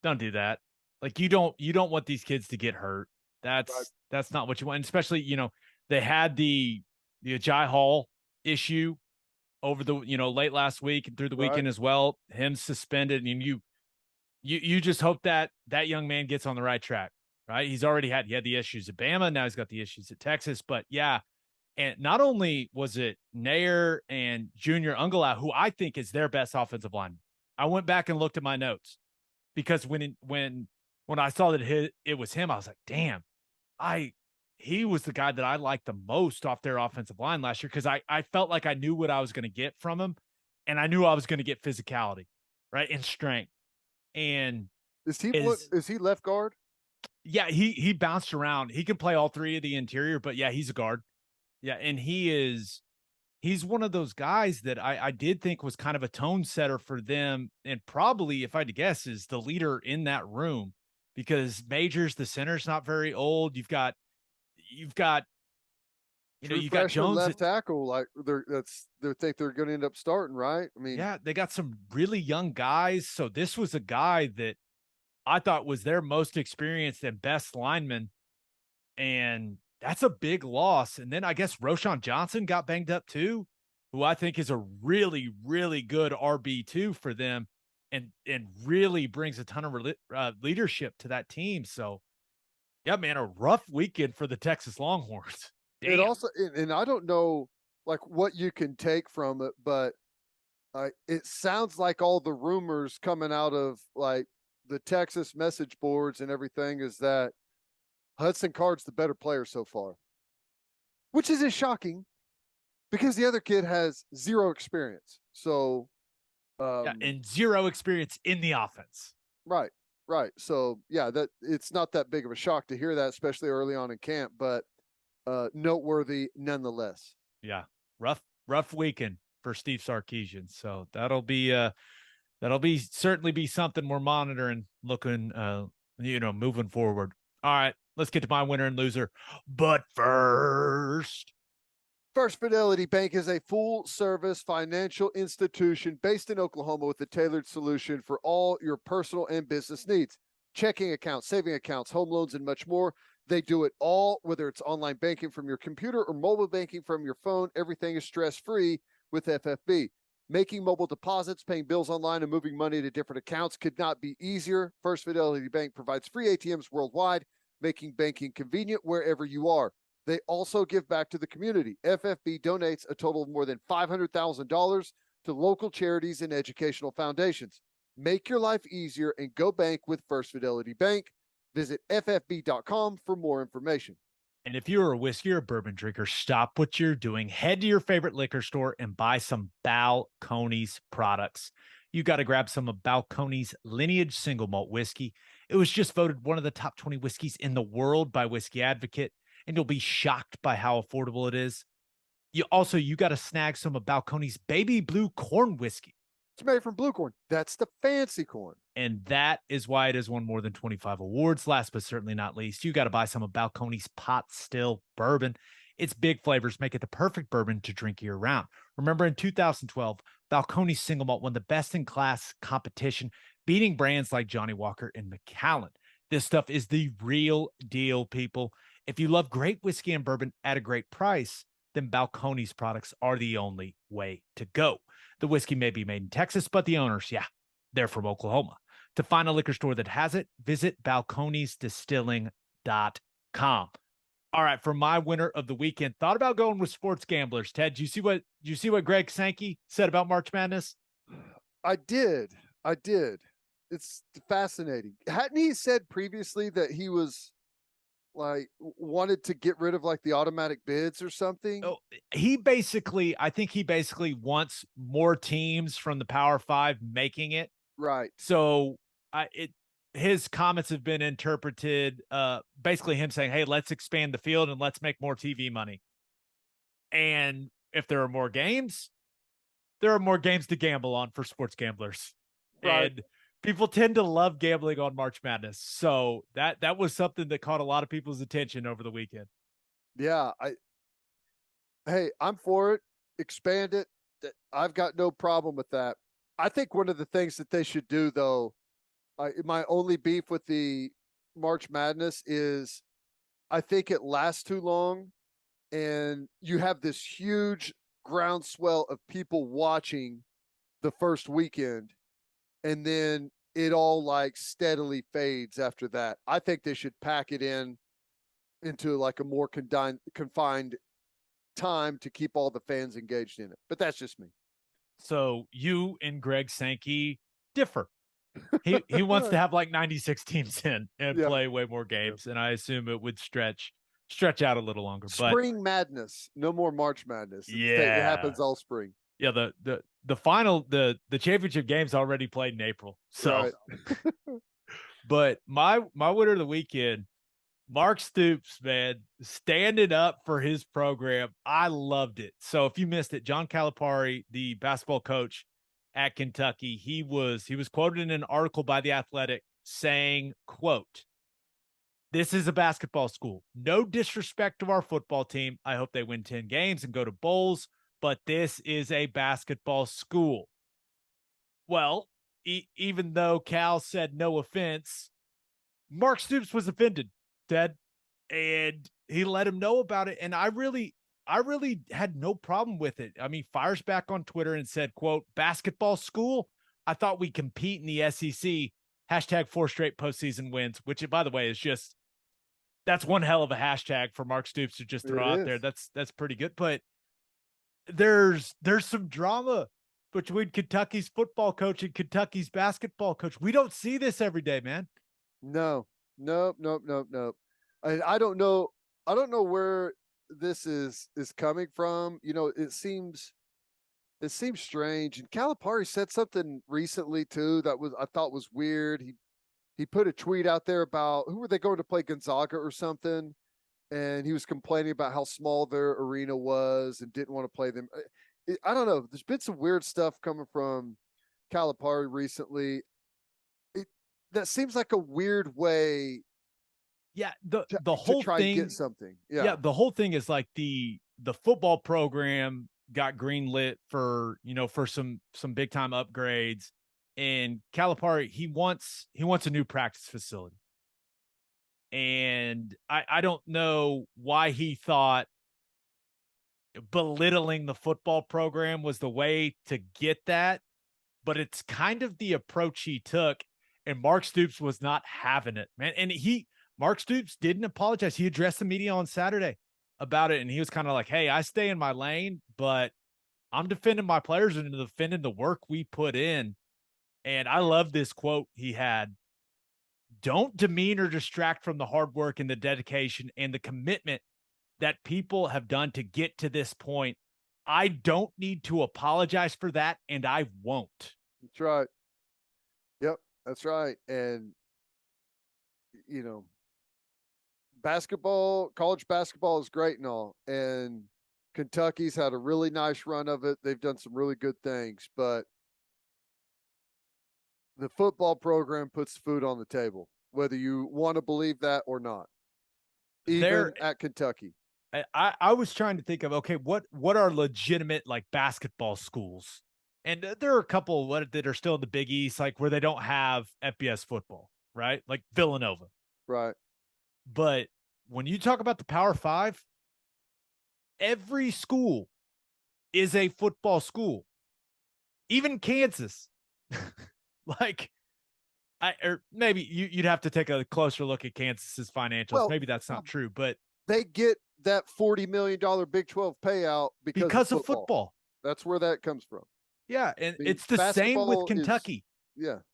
do that. Like you don't want these kids to get hurt. That's not what you want. And especially, they had the Ajay Hall issue over the, late last week and through the weekend as well. Him suspended, and you just hope that young man gets on the right track, right? He had the issues at Bama, now he's got the issues at Texas. But yeah, and not only was it Nair and Junior Ungalau, who I think is their best offensive lineman. I went back and looked at my notes because when I saw that it was him, I was like, damn, he was the guy that I liked the most off their offensive line last year, because I felt like I knew what I was going to get from him, and I knew I was going to get physicality, right, and strength. And is he left guard? Yeah, he bounced around. He can play all three of the interior, but yeah, he's a guard. Yeah, and he's one of those guys that I did think was kind of a tone setter for them, and probably, if I had to guess, is the leader in that room, because Majors, the center's not very old. You've got you've got Jones left tackle. Like they think they're going to end up starting, right? I mean, yeah, they got some really young guys. So this was a guy that I thought was their most experienced and best lineman, and that's a big loss. And then I guess Roschon Johnson got banged up too, who I think is a really, really good RB2 for them, and really brings a ton of leadership to that team. So, yeah, man, a rough weekend for the Texas Longhorns. Damn. It also, and I don't know like what you can take from it, but it sounds like all the rumors coming out of like the Texas message boards and everything is that Hudson Card's the better player so far, which isn't shocking because the other kid has zero experience. So, and zero experience in the offense. Right. So yeah, that it's not that big of a shock to hear that, especially early on in camp, but noteworthy nonetheless. Yeah. Rough weekend for Steve Sarkisian. So that'll be certainly be something we're monitoring, looking, moving forward. All right, let's get to my winner and loser. But first, First Fidelity Bank is a full-service financial institution based in Oklahoma with a tailored solution for all your personal and business needs. Checking accounts, saving accounts, home loans, and much more. They do it all, whether it's online banking from your computer or mobile banking from your phone. Everything is stress-free with FFB. Making mobile deposits, paying bills online, and moving money to different accounts could not be easier. First Fidelity Bank provides free ATMs worldwide, making banking convenient wherever you are. They also give back to the community. FFB donates a total of more than $500,000 to local charities and educational foundations. Make your life easier and go bank with First Fidelity Bank. Visit ffb.com for more information. And if you're a whiskey or bourbon drinker, stop what you're doing. Head to your favorite liquor store and buy some Balcones products. You got to grab some of Balcones Lineage Single Malt Whiskey. It was just voted one of the top 20 whiskeys in the world by Whiskey Advocate, and you'll be shocked by how affordable it is. You got to snag some of Balcones Baby Blue Corn Whiskey. It's made from blue corn. That's the fancy corn. And that is why it has won more than 25 awards. Last but certainly not least, you got to buy some of Balcones Pot Still Bourbon. Its big flavors make it the perfect bourbon to drink year round. Remember in 2012, Balcones Single Malt won the best in class competition, beating brands like Johnny Walker and Macallan. This stuff is the real deal, people. If you love great whiskey and bourbon at a great price, then Balcones products are the only way to go. The whiskey may be made in Texas, but the owners, they're from Oklahoma. To find a liquor store that has it, visit balconesdistilling.com. All right, for my winner of the weekend, thought about going with sports gamblers. Ted, do you see what Greg Sankey said about March Madness? I did. It's fascinating. Hadn't he said previously that he was wanted to get rid of the automatic bids or something? Oh, I think he basically wants more teams from the Power Five making it. Right. So his comments have been interpreted basically him saying, hey, let's expand the field and let's make more TV money. And if there are more games, there are more games to gamble on for sports gamblers. Right. And people tend to love gambling on March Madness. So that was something that caught a lot of people's attention over the weekend. Yeah. I'm for it. Expand it. I've got no problem with that. I think one of the things that they should do, though, my only beef with the March Madness is I think it lasts too long, and you have this huge groundswell of people watching the first weekend, and then it all steadily fades after that. I think they should pack it into a more confined time to keep all the fans engaged in it. But that's just me. So you and Greg Sankey differ. He wants to have 96 teams in and play way more games, and I assume it would stretch out a little longer. Spring Madness, no more March Madness. It happens all spring. Yeah, the final the championship game's already played in April. So, right. But my winner of the weekend, Mark Stoops, man, standing up for his program. I loved it. So if you missed it, John Calipari, the basketball coach at Kentucky, he was quoted in an article by The Athletic saying, quote, "This is a basketball school. No disrespect to our football team. I hope they win 10 games and go to bowls, but this is a basketball school." Well, even though Cal said no offense, Mark Stoops was offended, Ted, and he let him know about it. And I really had no problem with it. I mean, fires back on Twitter and said, quote, "Basketball school? I thought we compete in the SEC. Hashtag 4 straight postseason wins," which, by the way, is that's one hell of a hashtag for Mark Stoops to just throw out there. That's pretty good. But there's some drama between Kentucky's football coach and Kentucky's basketball coach. We don't see this every day, man. No. I don't know where this is coming from. It seems strange. And Calipari said something recently too that I thought was weird. He put a tweet out there about who were they going to play, Gonzaga or something, and he was complaining about how small their arena was and didn't want to play them. I don't know. There's been some weird stuff coming from Calipari recently. That seems like a weird way. Yeah, the whole try thing. And get something. Yeah, the whole thing is the football program got greenlit for some big time upgrades, and Calipari he wants a new practice facility, and I don't know why he thought belittling the football program was the way to get that, but it's kind of the approach he took, and Mark Stoops was not having it, man. And Mark Stoops didn't apologize. He addressed the media on Saturday. about it, and he was kind of like, hey, I stay in my lane, but I'm defending my players and defending the work we put in. And I love this quote he had. Don't demean or distract from the hard work and the dedication and the commitment that people have done to get to this point. I don't need to apologize for that, and I won't. That's right. Yep, that's right. And, college basketball is great and all. And Kentucky's had a really nice run of it. They've done some really good things, but the football program puts food on the table, whether you want to believe that or not, even at Kentucky. I was trying to think of, okay, what are legitimate like basketball schools? And there are a couple that are still in the Big East, like where they don't have FBS football, right? Like Villanova. Right. But when you talk about the Power Five, every school is a football school, even Kansas. Or maybe you'd have to take a closer look at Kansas's financials. Well, maybe that's not true, but they get that $40 million Big 12 payout because of football. That's where that comes from. Yeah, and it's the same with Kentucky.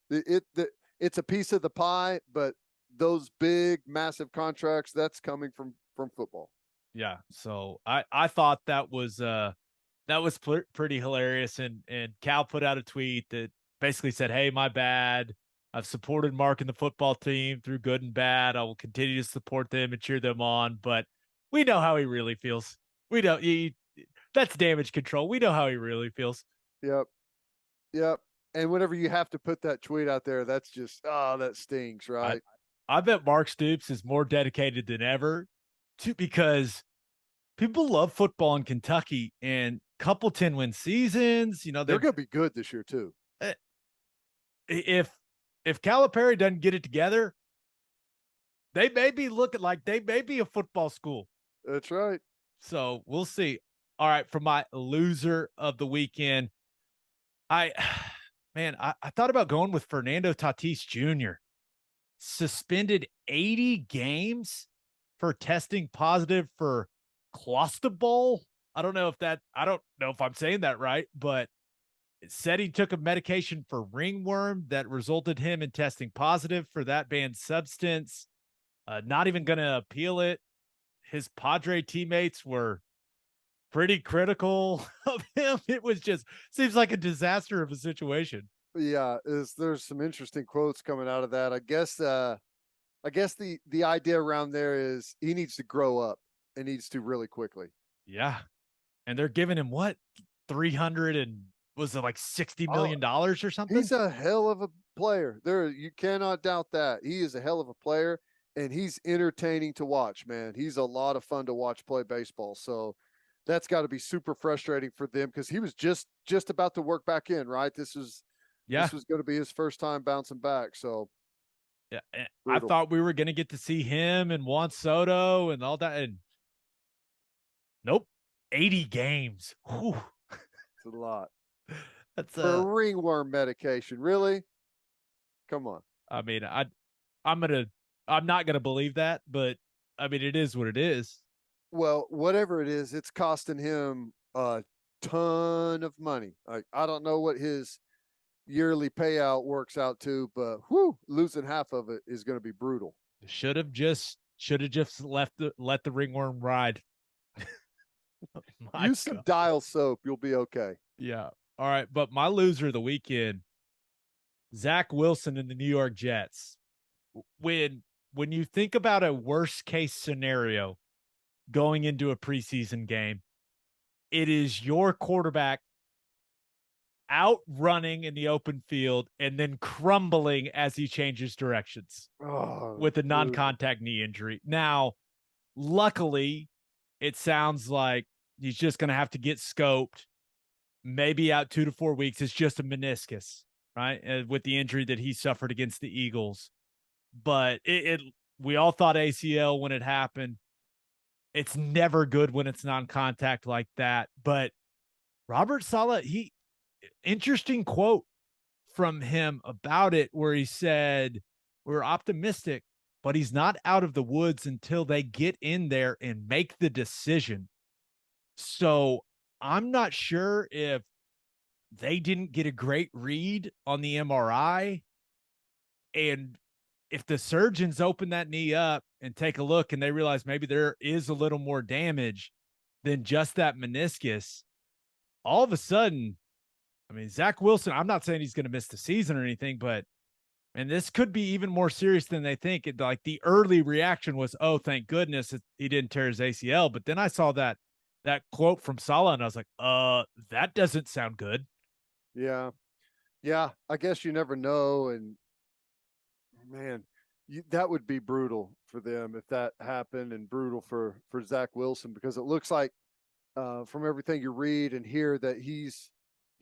It's a piece of the pie, but those big, massive contracts, that's coming from football. Yeah, so I thought that was pretty hilarious, and Cal put out a tweet that basically said, "Hey, my bad. I've supported Mark and the football team through good and bad. I will continue to support them and cheer them on, but we know how he really feels. We don't. That's damage control. We know how he really feels." Yep. And whenever you have to put that tweet out there, that's just, that stings, right? I bet Mark Stoops is more dedicated than ever because people love football in Kentucky, and couple 10-win seasons, they're going to be good this year too. If Calipari doesn't get it together, they may be looking like they may be a football school. That's right. So we'll see. All right, for my loser of the weekend, I thought about going with Fernando Tatis Jr. Suspended 80 games for testing positive for clostebol. I don't know if I'm saying that right, but it said he took a medication for ringworm that resulted him in testing positive for that banned substance. Not even going to appeal it. His Padre teammates were pretty critical of him. It was just seems like a disaster of a situation. Yeah, there's some interesting quotes coming out of that. I guess the idea around there is he needs to grow up and needs to really quickly. Yeah. And they're giving him what? 300 and was it like $60 million or something? He's a hell of a player. You cannot doubt that. He is a hell of a player, and he's entertaining to watch, man. He's a lot of fun to watch play baseball. So that's got to be super frustrating for them because he was just about to work back in, right? This was going to be his first time bouncing back. So yeah, I thought we were going to get to see him and Juan Soto and all that. And nope, 80 games. Whew. It's a lot. That's for ringworm medication. Really? Come on. I mean, I'm not gonna believe that, but I mean, it is what it is. Well, whatever it is, it's costing him a ton of money. I don't know what his yearly payout works out to, but losing half of it is going to be brutal. Should have just let the ringworm ride. Use some dial soap, you'll be okay. Yeah. All right, but my loser of the weekend, Zach Wilson and the New York Jets. When you think about a worst case scenario going into a preseason game, it is your quarterback outrunning in the open field and then crumbling as he changes directions with a non-contact knee injury. Now, luckily, it sounds like he's just going to have to get scoped, maybe out 2 to 4 weeks. It's just a meniscus, right? With the injury that he suffered against the Eagles. But we all thought ACL when it happened. It's never good when it's non-contact like that. But Robert Saleh, interesting quote from him about it where he said, we're optimistic but he's not out of the woods until they get in there and make the decision. So I'm not sure if they didn't get a great read on the MRI, and if the surgeons open that knee up and take a look and they realize maybe there is a little more damage than just that meniscus, all of a sudden, I mean, Zach Wilson, I'm not saying he's going to miss the season or anything, but and this could be even more serious than they think. Like the early reaction was, oh, thank goodness he didn't tear his ACL. But then I saw that quote from Saleh and I was like, that doesn't sound good. Yeah. Yeah. I guess you never know. And man, that would be brutal for them if that happened, and brutal for Zach Wilson, because it looks like from everything you read and hear that he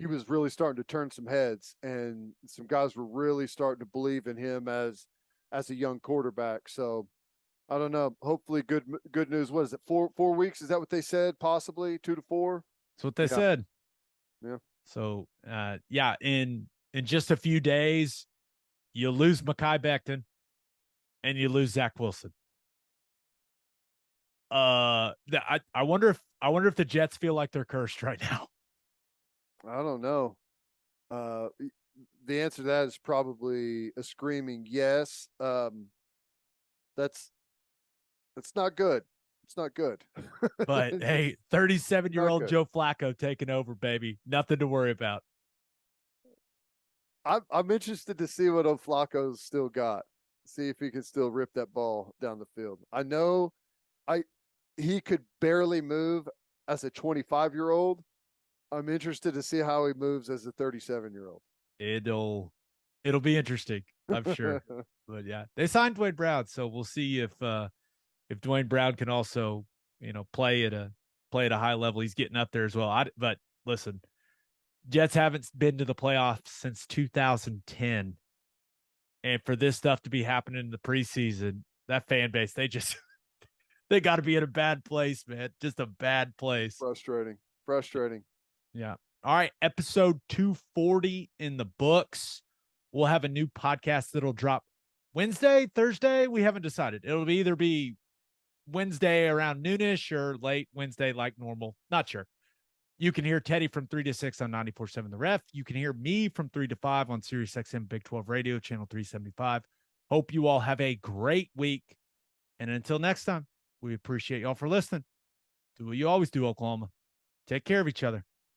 was really starting to turn some heads, and some guys were really starting to believe in him as a young quarterback. So I don't know. Hopefully good news. What is it? 4 weeks? Is that what they said? Possibly 2 to 4. That's what they said. Yeah. So in just a few days, you lose Mekhi Becton and you lose Zach Wilson. I wonder if the Jets feel like they're cursed right now. I don't know. The answer to that is probably a screaming yes. That's not good. It's not good. But hey, 37-year-old Joe Flacco taking over, baby. Nothing to worry about. I'm interested to see what Flacco's still got. See if he can still rip that ball down the field. I know he could barely move as a 25-year-old. I'm interested to see how he moves as a 37-year-old. It'll be interesting, I'm sure. But yeah, they signed Dwayne Brown, so we'll see if Dwayne Brown can also, play at a high level. He's getting up there as well. But listen, Jets haven't been to the playoffs since 2010. And for this stuff to be happening in the preseason, that fan base, they got to be in a bad place, man. Just a bad place. Frustrating. Yeah. All right. Episode 240 in the books. We'll have a new podcast that'll drop Wednesday, Thursday. We haven't decided. It'll either be Wednesday around noonish or late Wednesday like normal. Not sure. You can hear Teddy from 3 to 6 on 94.7 The Ref. You can hear me from 3 to 5 on Sirius XM Big 12 Radio, channel 375. Hope you all have a great week. And until next time, we appreciate y'all for listening. Do what you always do, Oklahoma. Take care of each other.